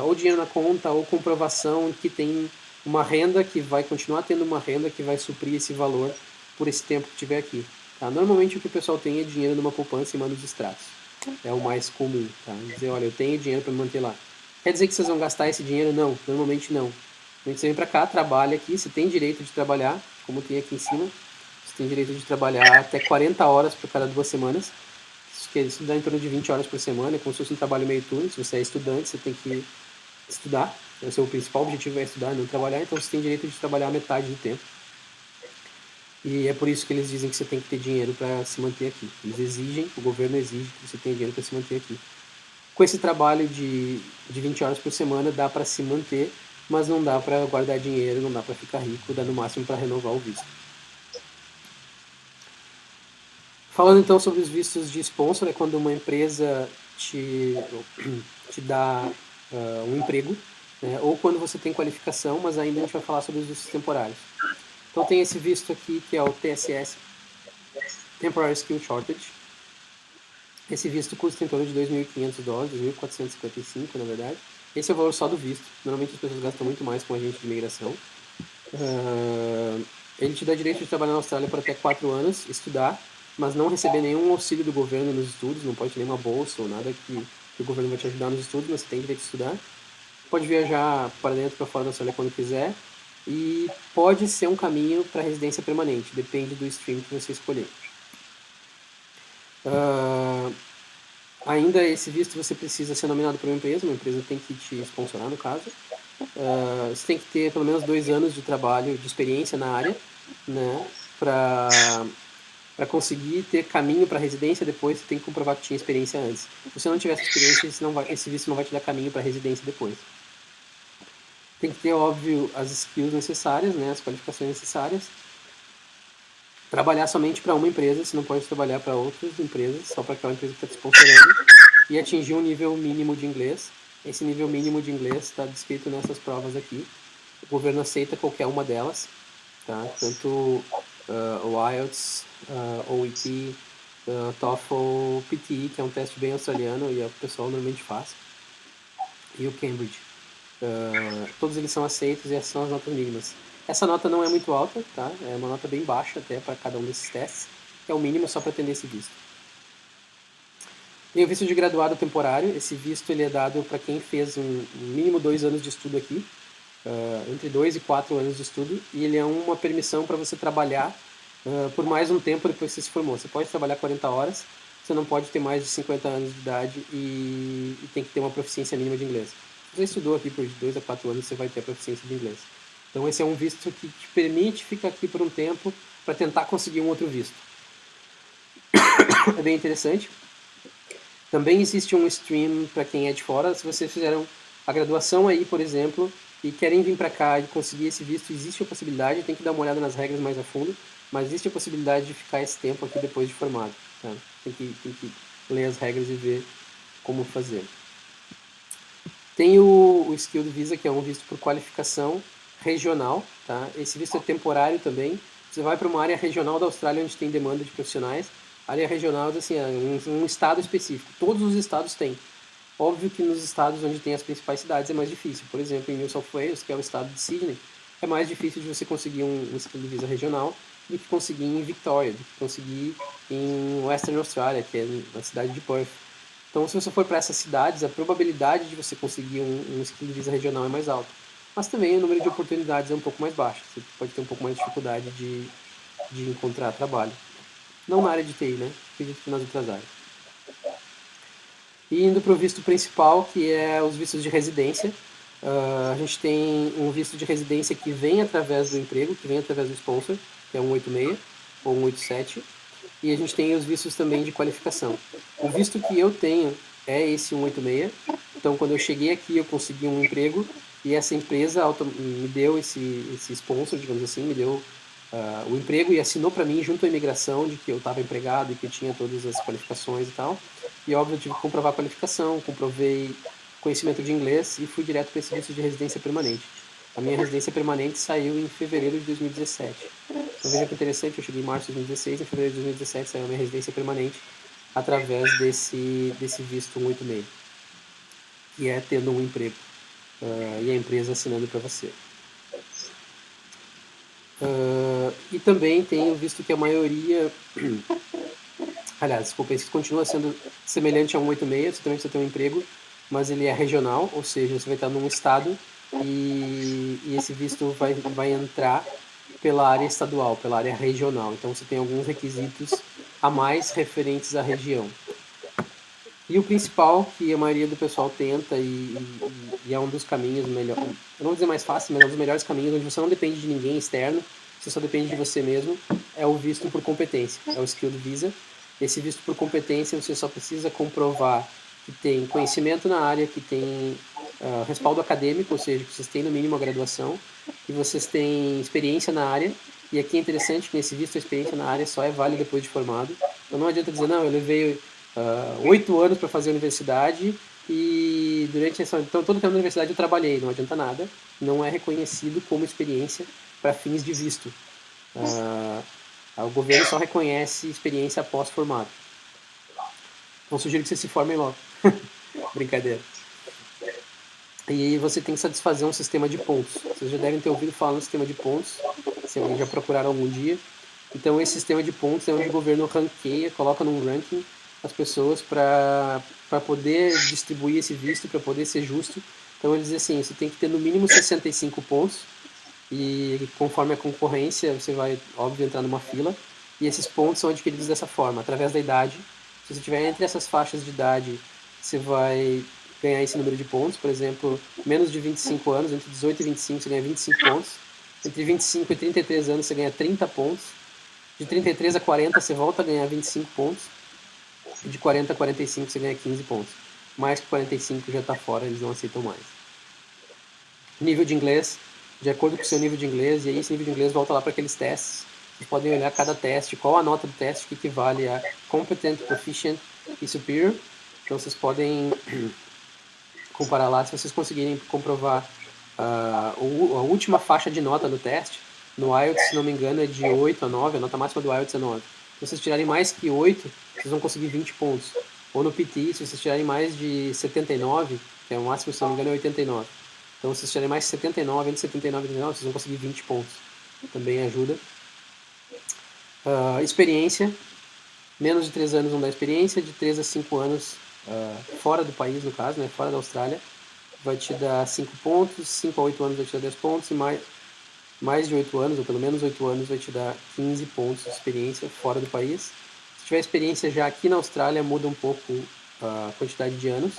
Ou dinheiro na conta, ou comprovação que tem uma renda, que vai continuar tendo uma renda que vai suprir esse valor por esse tempo que estiver aqui. Tá? Normalmente o que o pessoal tem é dinheiro numa poupança e manda os extratos. É o mais comum. Tá? Dizer, olha, eu tenho dinheiro para me manter lá. Quer dizer que vocês vão gastar esse dinheiro? Não, normalmente não. Você vem para cá, trabalha aqui, você tem direito de trabalhar, como tem aqui em cima. Você tem direito de trabalhar até 40 horas por cada 2 semanas. Isso quer estudar em torno de 20 horas por semana, é como se fosse um trabalho meio turno. Se você é estudante, você tem que estudar. O seu principal objetivo é estudar, não trabalhar, então você tem direito de trabalhar metade do tempo. E é por isso que eles dizem que você tem que ter dinheiro para se manter aqui. Eles exigem, o governo exige que você tenha dinheiro para se manter aqui. Com esse trabalho de 20 horas por semana dá para se manter, mas não dá para guardar dinheiro, não dá para ficar rico, dá no máximo para renovar o visto. Falando então sobre os vistos de sponsor, é quando uma empresa te dá um emprego, né, ou quando você tem qualificação, mas ainda a gente vai falar sobre os vistos temporários. Então tem esse visto aqui que é o TSS, Temporary Skill Shortage. Esse visto custa em torno de $2.500, $2.455 na verdade. Esse é o valor só do visto. Normalmente as pessoas gastam muito mais com agente de imigração. Ele te dá direito de trabalhar na Austrália por até 4 anos, estudar, mas não receber nenhum auxílio do governo nos estudos, não pode ter nenhuma bolsa ou nada que o governo vai te ajudar nos estudos, mas você tem direito de estudar. Pode viajar para dentro, para fora da Austrália quando quiser, e pode ser um caminho para residência permanente, depende do stream que você escolher. Ainda esse visto você precisa ser nominado por uma empresa tem que te sponsorar no caso. Você tem que ter pelo menos 2 anos de trabalho, de experiência na área, né, para conseguir ter caminho para residência. Depois você tem que comprovar que tinha experiência antes. Se você não tiver essa experiência, esse visto não vai te dar caminho para residência depois. Tem que ter, óbvio, as skills necessárias, né, as qualificações necessárias. Trabalhar somente para uma empresa, você não pode trabalhar para outras empresas, só para aquela empresa que está te sponsorando. E atingir um nível mínimo de inglês. Esse nível mínimo de inglês está descrito nessas provas aqui. O governo aceita qualquer uma delas, tá? Tanto o IELTS, OET, TOEFL, PTE, que é um teste bem australiano e o pessoal normalmente faz, e o Cambridge. Todos eles são aceitos e essas são as notas mínimas. Essa nota não é muito alta, tá? É uma nota bem baixa até para cada um desses testes, que é o mínimo só para atender esse visto. Tem o visto de graduado temporário. Esse visto ele é dado para quem fez um mínimo 2 anos de estudo aqui, entre 2 e 4 anos de estudo, e ele é uma permissão para você trabalhar por mais um tempo depois que você se formou. Você pode trabalhar 40 horas, você não pode ter mais de 50 anos de idade e tem que ter uma proficiência mínima de inglês. Se você estudou aqui por 2 a 4 anos, você vai ter a proficiência de inglês. Então esse é um visto que te permite ficar aqui por um tempo para tentar conseguir um outro visto. É bem interessante. Também existe um stream para quem é de fora. Se vocês fizeram a graduação aí, por exemplo, e querem vir para cá e conseguir esse visto, existe a possibilidade, tem que dar uma olhada nas regras mais a fundo, mas existe a possibilidade de ficar esse tempo aqui depois de formado. Tá? Tem que ler as regras e ver como fazer. Tem o Skilled Visa, que é um visto por qualificação regional. Tá? Esse visto é temporário também. Você vai para uma área regional da Austrália onde tem demanda de profissionais. Área regional, assim, é um estado específico. Todos os estados têm. Óbvio que nos estados onde tem as principais cidades é mais difícil. Por exemplo, em New South Wales, que é o estado de Sydney, é mais difícil de você conseguir um skill de visa regional do que conseguir em Victoria, do que conseguir em Western Australia, que é na cidade de Perth. Então, se você for para essas cidades, a probabilidade de você conseguir um skill de visa regional é mais alta. Mas também o número de oportunidades é um pouco mais baixo. Você pode ter um pouco mais de dificuldade de encontrar trabalho. Não na área de TI, né? Acredito que nas outras áreas. E indo para o visto principal, que é os vistos de residência. A gente tem um visto de residência que vem através do emprego, que vem através do sponsor, que é um 186 ou um 187. E a gente tem os vistos também de qualificação. O visto que eu tenho é esse 186. Então, quando eu cheguei aqui, eu consegui um emprego e essa empresa me deu esse sponsor, digamos assim, me deu o emprego e assinou para mim, junto à imigração, de que eu estava empregado e que eu tinha todas as qualificações e tal. E, óbvio, eu tive que comprovar a qualificação, comprovei conhecimento de inglês e fui direto para esse visto de residência permanente. A minha residência permanente saiu em fevereiro de 2017. Então, veja que interessante, eu cheguei em março de 2016, em fevereiro de 2017 saiu a minha residência permanente através desse visto 186, que é tendo um emprego e a empresa assinando para você. E também tem o visto que a maioria... Aliás, desculpa, esse continua sendo semelhante a 186, você também precisa ter um emprego, mas ele é regional, ou seja, você vai estar num estado e esse visto vai entrar pela área estadual, pela área regional. Então você tem alguns requisitos a mais referentes à região. E o principal, que a maioria do pessoal tenta e é um dos caminhos melhor, eu não vou dizer mais fácil, mas é um dos melhores caminhos, onde você não depende de ninguém externo, você só depende de você mesmo, é o visto por competência, é o Skilled Visa. Esse visto por competência você só precisa comprovar que tem conhecimento na área, que tem respaldo acadêmico, ou seja, que vocês têm no mínimo a graduação, que vocês têm experiência na área, e aqui é interessante que nesse visto a experiência na área só é válida depois de formado. Então não adianta dizer, não, eu levei 8 anos para fazer a universidade e durante essa, então todo o tempo da universidade eu trabalhei, não adianta nada, não é reconhecido como experiência para fins de visto. O governo só reconhece experiência após formado. Então sugiro que você se formem logo. Brincadeira. E você tem que satisfazer um sistema de pontos. Vocês já devem ter ouvido falar no sistema de pontos, se alguém já procuraram algum dia. Então esse sistema de pontos é onde o governo ranqueia, coloca num ranking as pessoas para poder distribuir esse visto, para poder ser justo. Então ele diz assim, você tem que ter no mínimo 65 pontos e conforme a concorrência você vai, óbvio, entrar numa fila. E esses pontos são adquiridos dessa forma, através da idade. Se você estiver entre essas faixas de idade, você vai ganhar esse número de pontos. Por exemplo, menos de 25 anos, entre 18 e 25 você ganha 25 pontos. Entre 25 e 33 anos você ganha 30 pontos. De 33 a 40 você volta a ganhar 25 pontos. E de 40 a 45 você ganha 15 pontos. Mais que 45 já está fora, eles não aceitam mais. Nível de inglês, de acordo com o seu nível de inglês, e aí esse nível de inglês volta lá para aqueles testes. Vocês podem olhar cada teste, qual a nota do teste que equivale a Competent, Proficient e Superior. Então vocês podem comparar lá, se vocês conseguirem comprovar a última faixa de nota do teste. No IELTS, se não me engano, é de 8 a 9, a nota máxima do IELTS é 9. Se vocês tirarem mais que 8, vocês vão conseguir 20 pontos. Ou no PTE, se vocês tirarem mais de 79, que é o máximo, se não me engano, é 89. Então, se vocês tirarem mais de 79, entre 79 e 89, vocês vão conseguir 20 pontos. Também ajuda. Experiência. Menos de 3 anos não dá experiência, de 3 a 5 anos fora do país, no caso, né, fora da Austrália, vai te dar 5 pontos, 5 a 8 anos vai te dar 10 pontos, e mais de 8 anos, ou pelo menos 8 anos, vai te dar 15 pontos de experiência fora do país. Se tiver experiência já aqui na Austrália, muda um pouco a quantidade de anos,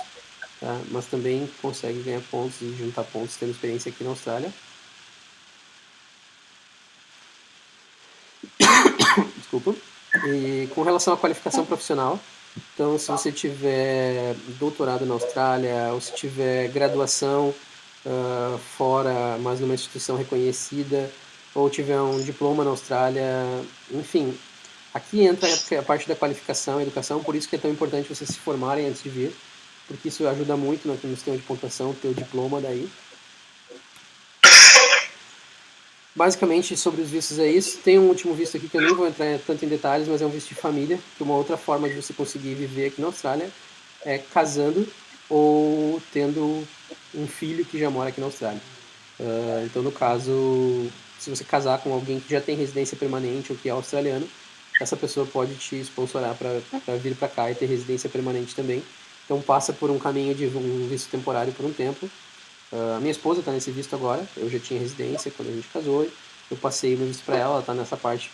tá? Mas também consegue ganhar pontos e juntar pontos tendo experiência aqui na Austrália. Desculpa. E com relação à qualificação profissional, então se você tiver doutorado na Austrália, ou se tiver graduação fora, mas numa instituição reconhecida, ou tiver um diploma na Austrália, enfim, aqui entra a parte da qualificação e educação, por isso que é tão importante vocês se formarem antes de vir, porque isso ajuda muito no sistema de pontuação, ter o diploma daí. Basicamente, sobre os vistos é isso. Tem um último visto aqui que eu nem vou entrar tanto em detalhes, mas é um visto de família, que uma outra forma de você conseguir viver aqui na Austrália é casando ou tendo um filho que já mora aqui na Austrália. Então, no caso, se você casar com alguém que já tem residência permanente ou que é australiano, essa pessoa pode te sponsorar para vir para cá e ter residência permanente também. Então, passa por um caminho de um visto temporário por um tempo. A minha esposa está nesse visto agora, eu já tinha residência quando a gente casou, eu passei o meu visto para ela, ela está nessa parte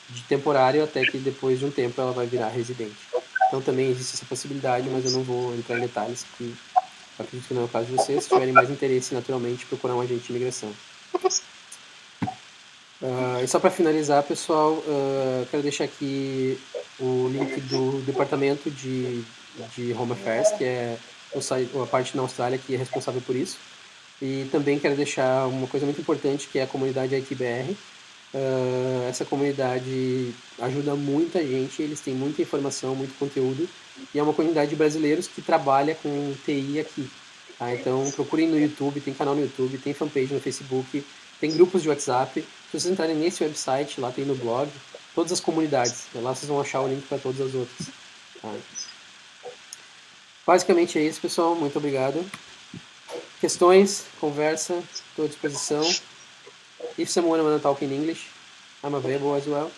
de temporário até que depois de um tempo ela vai virar residente. Então também existe essa possibilidade, mas eu não vou entrar em detalhes, porque acredito que não é o caso de vocês. Se tiverem mais interesse, naturalmente, procurar um agente de imigração. E só para finalizar, pessoal, quero deixar aqui o link do departamento de Home Affairs, que é a parte na Austrália que é responsável por isso. E também quero deixar uma coisa muito importante, que é a comunidade ITBR. Essa comunidade ajuda muita gente, eles têm muita informação, muito conteúdo, e é uma comunidade de brasileiros que trabalha com TI aqui. Tá? Então procurem no YouTube, tem canal no YouTube, tem fanpage no Facebook, tem grupos de WhatsApp. Se vocês entrarem nesse website, lá tem no blog, todas as comunidades. Lá vocês vão achar o link para todas as outras. Tá? Basicamente é isso, pessoal. Muito obrigado. Questões, conversa, estou à disposição. If someone want to talk in English, I'm available as well.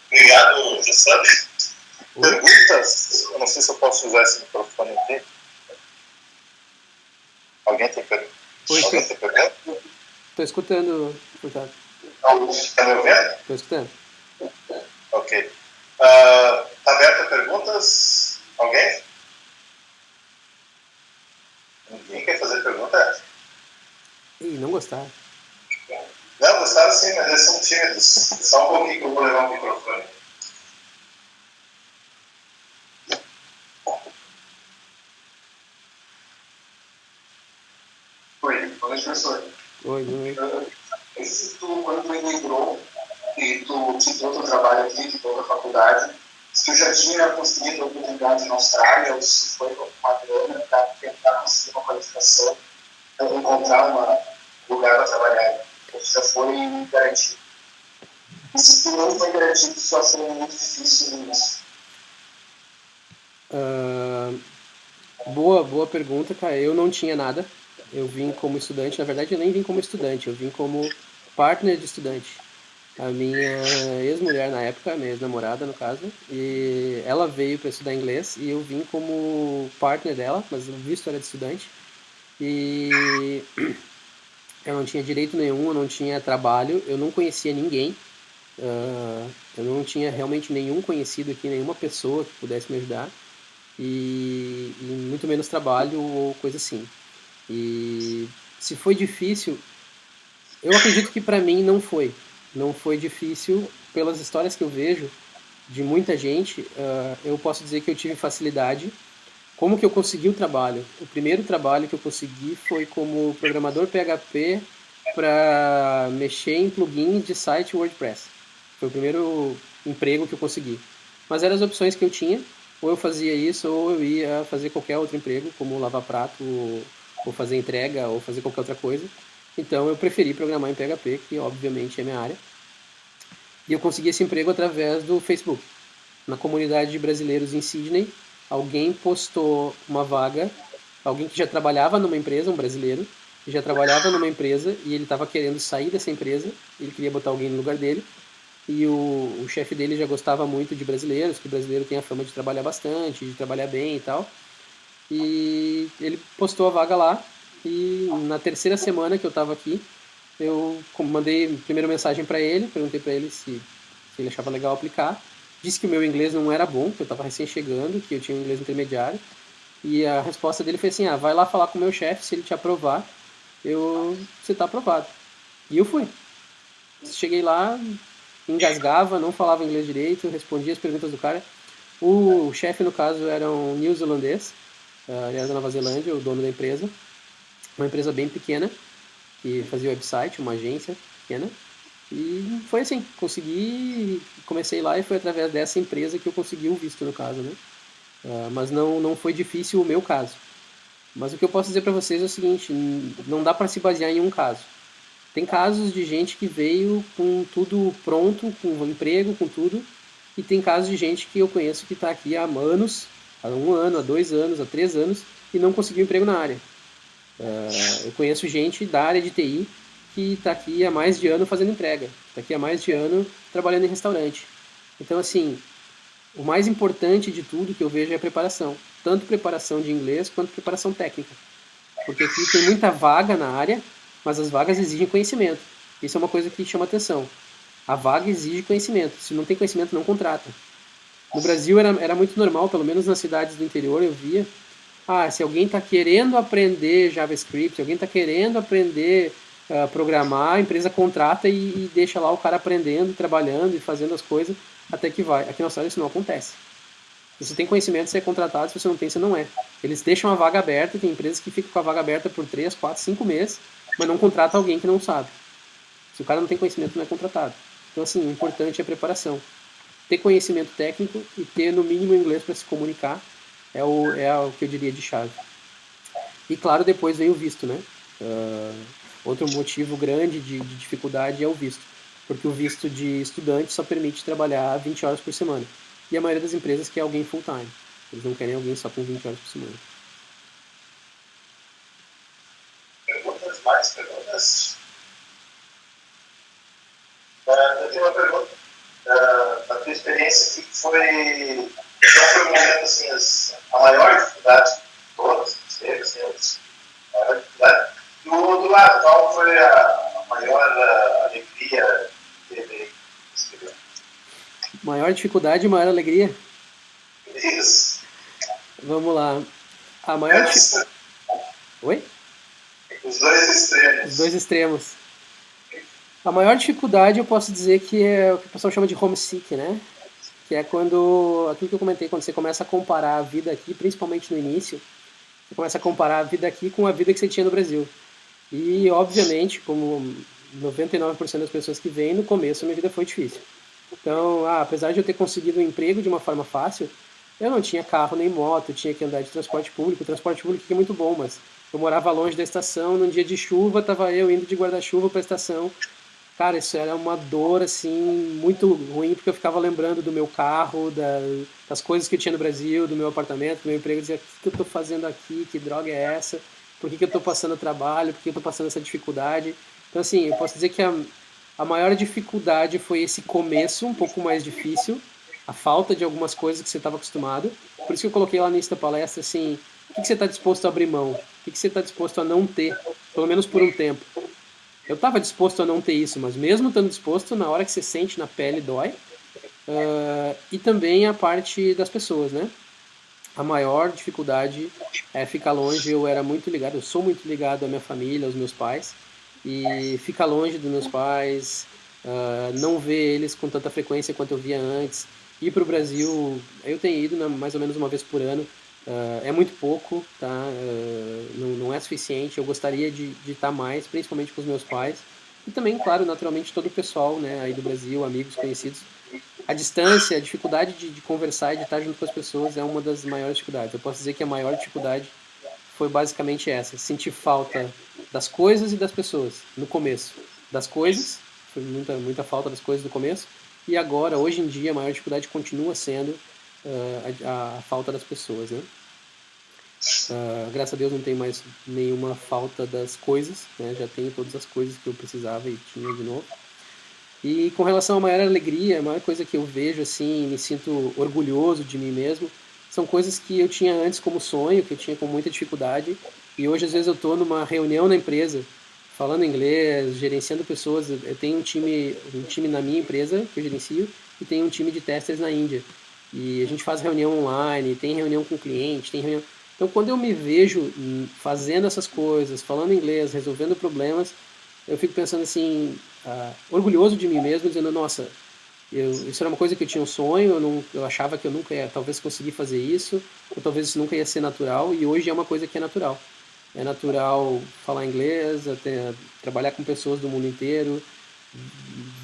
Obrigado, Gessane. Perguntas? Eu não sei se eu posso usar esse microfone aqui. Alguém tem pergunta? Alguém tem pergunta? Estou escutando, Furtado. Está me ouvindo? Estou escutando. Ok. Está aberto a perguntas? Alguém? Ninguém quer fazer pergunta? Ih, não gostaram. Não, gostaram sim, mas eles são tímidos. Só um pouquinho que eu vou levar o microfone. Oi, professor. Oi. Quando tu imigrou e tu tirou teu trabalho aqui, tirou a faculdade, se tu já tinha conseguido oportunidade na Austrália, ou se foi com uma grana para tentar conseguir uma qualificação, para encontrar um lugar para trabalhar, ou se já foi garantido? E se tu não foi garantido, tu achou muito difícil no início? Boa pergunta, cara. Eu não tinha nada. Eu vim como estudante. Na verdade, eu nem vim como estudante. Eu vim como partner de estudante. A minha ex-mulher na época, minha ex-namorada no caso, e ela veio para estudar inglês e eu vim como partner dela, mas o visto era de estudante. E eu não tinha direito nenhum, eu não tinha trabalho, eu não conhecia ninguém. Eu não tinha realmente nenhum conhecido aqui, nenhuma pessoa que pudesse me ajudar. E muito menos trabalho ou coisa assim. E se foi difícil, eu acredito que para mim não foi. Não foi difícil pelas histórias que eu vejo de muita gente. Eu posso dizer que eu tive facilidade. Como que eu consegui o trabalho? O primeiro trabalho que eu consegui foi como programador PHP para mexer em plugins de site WordPress. Foi o primeiro emprego que eu consegui. Mas eram as opções que eu tinha. Ou eu fazia isso, ou eu ia fazer qualquer outro emprego, como lavar prato, ou fazer entrega, ou fazer qualquer outra coisa. Então eu preferi programar em PHP, que obviamente é minha área. E eu consegui esse emprego através do Facebook. Na comunidade de brasileiros em Sydney, alguém postou uma vaga, alguém que já trabalhava numa empresa, um brasileiro, que já trabalhava numa empresa e ele estava querendo sair dessa empresa, ele queria botar alguém no lugar dele, e o chefe dele já gostava muito de brasileiros, que o brasileiro tem a fama de trabalhar bastante, de trabalhar bem e tal. E ele postou a vaga lá, e na terceira semana que eu estava aqui, eu mandei a primeira mensagem para ele, perguntei para ele se ele achava legal aplicar. Disse que o meu inglês não era bom, que eu estava recém chegando, que eu tinha um inglês intermediário. E a resposta dele foi assim: vai lá falar com o meu chefe, se ele te aprovar, você está aprovado. E eu fui. Cheguei lá, engasgava, não falava inglês direito, respondia as perguntas do cara. O chefe, no caso, era um neozelandês, ele era da Nova Zelândia, o dono da empresa. Uma empresa bem pequena, que fazia website, uma agência pequena. E foi assim, consegui, comecei lá e foi através dessa empresa que eu consegui o visto, no caso, né? Mas não foi difícil o meu caso. Mas o que eu posso dizer para vocês é o seguinte, não dá para se basear em um caso. Tem casos de gente que veio com tudo pronto, com um emprego, com tudo, e tem casos de gente que eu conheço que está aqui há anos, há 1 ano, há 2 anos, há 3 anos, e não conseguiu emprego na área. Eu conheço gente da área de TI que está aqui há mais de ano fazendo entrega, está aqui há mais de ano trabalhando em restaurante. Então, assim, o mais importante de tudo que eu vejo é a preparação, tanto preparação de inglês quanto preparação técnica, porque aqui tem muita vaga na área, mas as vagas exigem conhecimento. Isso é uma coisa que chama atenção. A vaga exige conhecimento. Se não tem conhecimento, não contrata. No Brasil era muito normal, pelo menos nas cidades do interior eu via. Se alguém está querendo aprender JavaScript, se alguém está querendo aprender programar, a empresa contrata e deixa lá o cara aprendendo, trabalhando e fazendo as coisas até que vai. Aqui na Austrália isso não acontece. Se você tem conhecimento, você é contratado, se você não tem, você não é. Eles deixam a vaga aberta, tem empresas que ficam com a vaga aberta por 3, 4, 5 meses, mas não contrata alguém que não sabe. Se o cara não tem conhecimento, não é contratado. Então, assim, o importante é a preparação. Ter conhecimento técnico e ter, no mínimo, inglês para se comunicar é o que eu diria de chave. E, claro, depois vem o visto, né? Outro motivo grande de dificuldade é o visto. Porque o visto de estudante só permite trabalhar 20 horas por semana. E a maioria das empresas quer alguém full time. Eles não querem alguém só com 20 horas por semana. Perguntas, mais perguntas? Eu tenho uma pergunta. Na tua experiência, que foi, qual foi o momento, assim, a maior dificuldade de todas, que teve, assim, a maior dificuldade? Do lado, qual foi a maior alegria que teve nesse período? Maior dificuldade e maior alegria? Isso. Vamos lá. A maior dificuldade... Oi? Os dois extremos. Os dois extremos. A maior dificuldade eu posso dizer que é o que o pessoal chama de homesick, né? Que é quando, aquilo que eu comentei, quando você começa a comparar a vida aqui, principalmente no início, você começa a comparar a vida aqui com a vida que você tinha no Brasil. E, obviamente, como 99% das pessoas que vêm, no começo a minha vida foi difícil. Então, apesar de eu ter conseguido um emprego de uma forma fácil, eu não tinha carro nem moto, eu tinha que andar de transporte público. O transporte público aqui é muito bom, mas eu morava longe da estação, num dia de chuva, estava eu indo de guarda-chuva para a estação. Cara, isso era uma dor, assim, muito ruim, porque eu ficava lembrando do meu carro, das coisas que eu tinha no Brasil, do meu apartamento, do meu emprego. Eu dizia, o que eu estou fazendo aqui? Que droga é essa? Por que eu estou passando trabalho? Por que eu estou passando essa dificuldade? Então, assim, eu posso dizer que a maior dificuldade foi esse começo, um pouco mais difícil, a falta de algumas coisas que você estava acostumado. Por isso que eu coloquei lá no início da palestra, assim, o que você está disposto a abrir mão? O que você está disposto a não ter, pelo menos por um tempo? Eu estava disposto a não ter isso, mas mesmo estando disposto, na hora que você sente na pele, dói. E também a parte das pessoas, né? A maior dificuldade é ficar longe. Eu era muito ligado, eu sou muito ligado à minha família, aos meus pais. E ficar longe dos meus pais, não ver eles com tanta frequência quanto eu via antes. Ir para o Brasil, eu tenho ido, né, mais ou menos uma vez por ano. É muito pouco, tá? Não é suficiente. Eu gostaria de estar mais, principalmente com os meus pais. E também, claro, naturalmente, todo o pessoal, né, aí do Brasil, amigos, conhecidos. A distância, a dificuldade de conversar e de estar junto com as pessoas é uma das maiores dificuldades. Eu posso dizer que a maior dificuldade foi basicamente essa: sentir falta das coisas e das pessoas no começo. Das coisas, foi muita falta das coisas no começo. E agora, hoje em dia, a maior dificuldade continua sendo a falta das pessoas, né? Graças a Deus não tem mais nenhuma falta das coisas, né? Já tenho todas as coisas que eu precisava e tinha de novo. E com relação à maior alegria, a maior coisa que eu vejo, assim, me sinto orgulhoso de mim mesmo, são coisas que eu tinha antes como sonho, que eu tinha com muita dificuldade, e hoje às vezes eu estou numa reunião na empresa, falando inglês, gerenciando pessoas. Eu tenho um time na minha empresa que eu gerencio, e tenho um time de testers na Índia. E a gente faz reunião online, tem reunião com o cliente, tem reunião... Então, quando eu me vejo fazendo essas coisas, falando inglês, resolvendo problemas, eu fico pensando assim, orgulhoso de mim mesmo, dizendo, nossa, isso era uma coisa que eu tinha um sonho, eu achava que eu nunca ia, talvez, conseguir fazer isso, ou talvez isso nunca ia ser natural, e hoje é uma coisa que é natural. É natural falar inglês, até trabalhar com pessoas do mundo inteiro,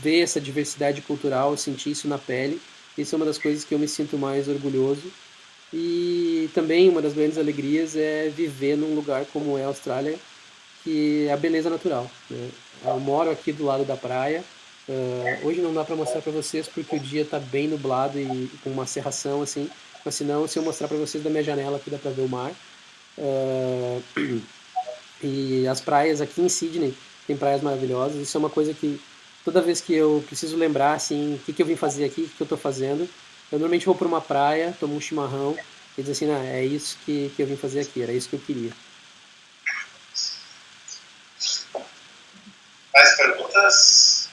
ver essa diversidade cultural, sentir isso na pele. Isso é uma das coisas que eu me sinto mais orgulhoso. E também uma das grandes alegrias é viver num lugar como é a Austrália, que é a beleza natural, né? Eu moro aqui do lado da praia. Hoje não dá para mostrar para vocês porque o dia está bem nublado e com uma cerração assim, mas senão se eu mostrar para vocês da minha janela aqui dá para ver o mar. E as praias aqui em Sydney tem praias maravilhosas. Isso é uma coisa que toda vez que eu preciso lembrar assim, o que eu vim fazer aqui, o que eu estou fazendo, eu normalmente vou para uma praia, tomo um chimarrão e diz assim, é isso que eu vim fazer aqui, era isso que eu queria. Mais perguntas?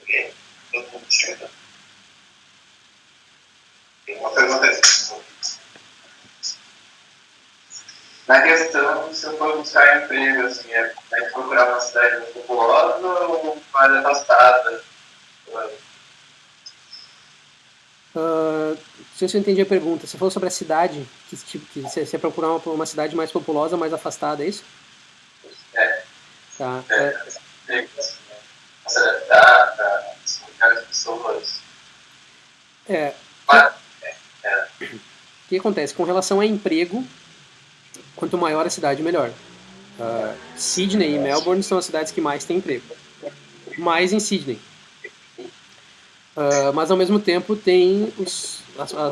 Ok. Todo mundo tímido? Tem uma pergunta aqui. Na questão, se eu for buscar emprego, assim, é procurar uma cidade mais populosa ou mais afastada? Se eu entendi a pergunta, você falou sobre a cidade, que você procurar uma cidade mais populosa, mais afastada, é isso? É, Tá. emprego, assim, né? Se adaptar, para explicar as pessoas. É, Mas, o que acontece? Com relação a emprego, quanto maior a cidade, melhor. Sydney e Melbourne são as cidades que mais têm emprego. Mais em Sydney. Mas ao mesmo tempo tem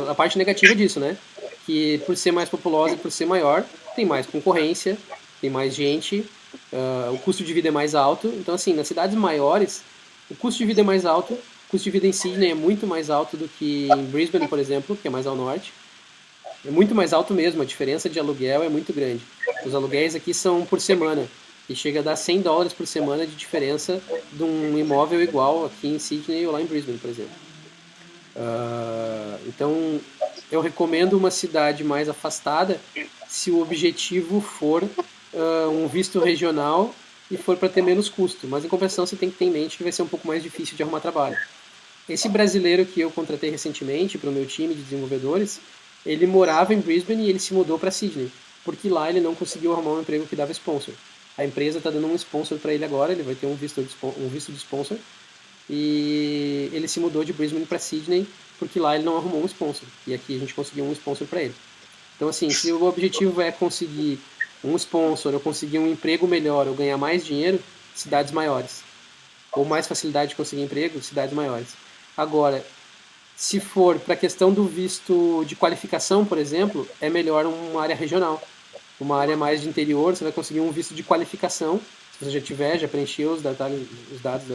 a parte negativa disso, né? Que por ser mais populosa e por ser maior, tem mais concorrência, tem mais gente, o custo de vida é mais alto. Então, assim, nas cidades maiores, o custo de vida é mais alto. O custo de vida em Sydney é muito mais alto do que em Brisbane, por exemplo, que é mais ao norte. É muito mais alto mesmo, a diferença de aluguel é muito grande. Os aluguéis aqui são por semana e chega a dar $100 por semana de diferença de um imóvel igual aqui em Sydney ou lá em Brisbane, por exemplo. Então, eu recomendo uma cidade mais afastada se o objetivo for um visto regional e for para ter menos custo. Mas, em compensação, você tem que ter em mente que vai ser um pouco mais difícil de arrumar trabalho. Esse brasileiro que eu contratei recentemente para o meu time de desenvolvedores, ele morava em Brisbane e ele se mudou para Sydney, porque lá ele não conseguiu arrumar um emprego que dava sponsor. A empresa está dando um sponsor para ele agora, ele vai ter um visto de sponsor, e ele se mudou de Brisbane para Sydney porque lá ele não arrumou um sponsor, e aqui a gente conseguiu um sponsor para ele. Então, assim, se o objetivo é conseguir um sponsor, ou conseguir um emprego melhor, ou ganhar mais dinheiro, cidades maiores. Ou mais facilidade de conseguir emprego, cidades maiores. Agora, se for para a questão do visto de qualificação, por exemplo, é melhor uma área regional. Uma área mais de interior, você vai conseguir um visto de qualificação. Se você já tiver, já preencheu os dados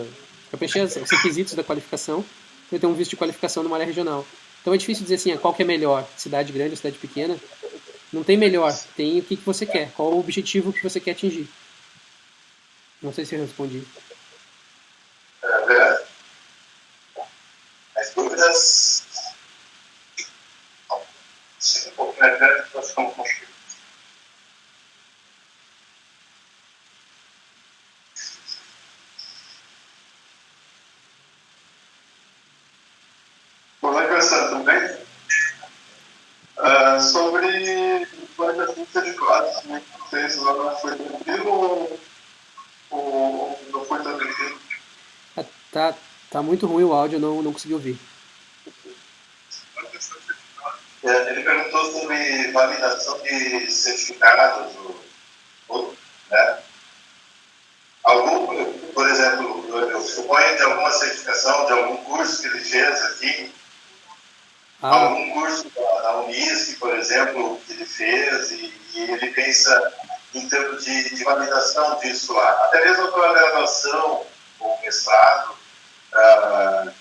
já preencheu os requisitos da qualificação, você vai ter um visto de qualificação numa área regional. Então é difícil dizer assim, qual que é melhor, cidade grande ou cidade pequena. Não tem melhor, tem o que você quer, qual o objetivo que você quer atingir. Não sei se eu respondi. as dúvidas. Chega um pouco mais grande, nós ficamos com os. Olá, conversando também. Sobre planejamento de classes, né? Vocês lá foi tranquilo ou não foi tão tranquilo? Tá muito ruim o áudio, não consegui ouvir. Ele perguntou sobre validação de certificados, né? Por exemplo, eu suponho de alguma certificação, de algum curso que ele fez aqui, algum curso da Unisc, por exemplo, que ele fez, e ele pensa em termos de validação disso lá. Até mesmo para a graduação ou mestrado,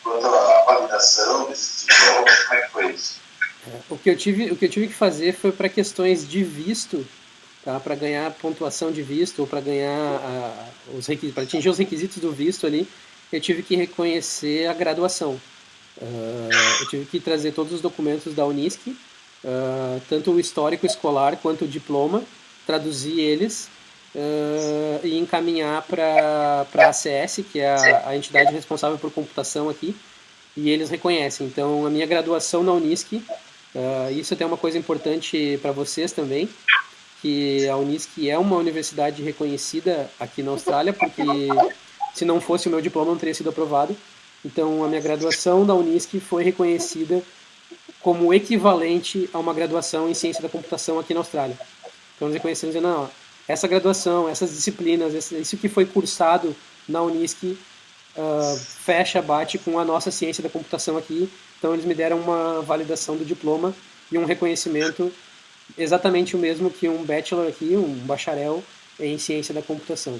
quanto à validação desses diplomas, como é que foi isso? O que eu tive que fazer foi para questões de visto, tá? Para ganhar pontuação de visto ou para ganhar para atingir os requisitos do visto ali, eu tive que reconhecer a graduação. Eu tive que trazer todos os documentos da Unisc, tanto o histórico escolar quanto o diploma, traduzir eles e encaminhar para a ACS, que é a entidade responsável por computação aqui, e eles reconhecem. Então, a minha graduação na Unisc, isso até é uma coisa importante para vocês também, que a Unisc é uma universidade reconhecida aqui na Austrália, porque Se não fosse o meu diploma, não teria sido aprovado. Então, a minha graduação da Unisc foi reconhecida como equivalente a uma graduação em ciência da computação aqui na Austrália. Então, eles reconheceram dizendo, não, essa graduação, essas disciplinas, isso que foi cursado na Unisc fecha, bate com a nossa ciência da computação aqui. Então, eles me deram uma validação do diploma e um reconhecimento exatamente o mesmo que um bachelor aqui, um bacharel em ciência da computação.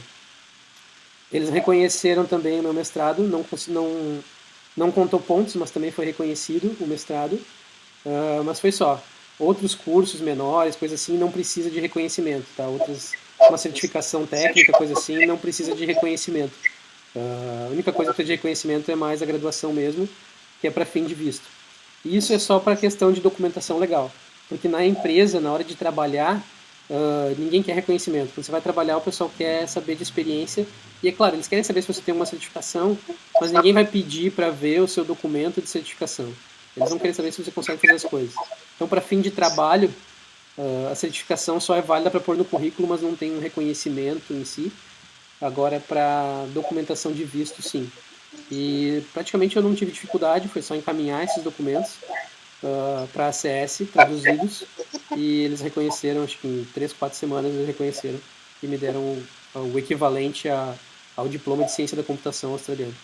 Eles reconheceram também o meu mestrado, não contou pontos, mas também foi reconhecido o mestrado, mas foi só. Outros cursos menores, coisa assim, não precisa de reconhecimento, tá? Uma certificação técnica, coisa assim, não precisa de reconhecimento. A única coisa que precisa de reconhecimento é mais a graduação mesmo, que é para fim de visto. E isso é só para questão de documentação legal, porque na empresa, na hora de trabalhar, ninguém quer reconhecimento. Quando você vai trabalhar, o pessoal quer saber de experiência. E é claro, eles querem saber se você tem uma certificação, mas ninguém vai pedir para ver o seu documento de certificação. Eles vão querer saber se você consegue fazer as coisas. Então, para fim de trabalho, a certificação só é válida para pôr no currículo, mas não tem um reconhecimento em si. Agora, para documentação de visto, sim. E praticamente eu não tive dificuldade, foi só encaminhar esses documentos para a ACS, traduzidos, e eles reconheceram, acho que em 3, 4 semanas eles reconheceram e me deram o equivalente ao diploma de ciência da computação australiano.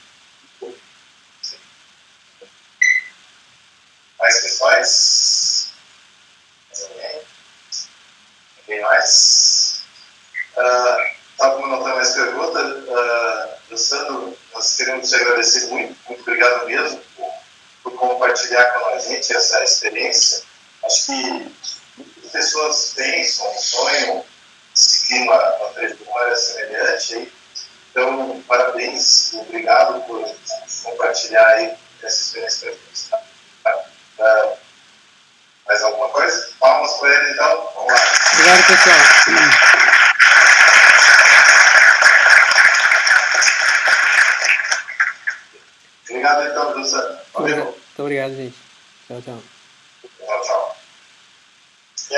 Mais questões? Ninguém mais? Tal como não tem mais pergunta, Luciano, nós queremos te agradecer muito, muito obrigado mesmo por compartilhar com a gente essa experiência. Acho que as pessoas pensam, sonham seguir uma trajetória semelhante aí. Então, parabéns, obrigado por compartilhar aí essa experiência com a gente. Mais alguma coisa? Palmas para ele, então. Vamos lá. Obrigado, pessoal. Obrigado, então, Luciano. Valeu. Muito obrigado, gente. Tchau, tchau. Tchau, tchau.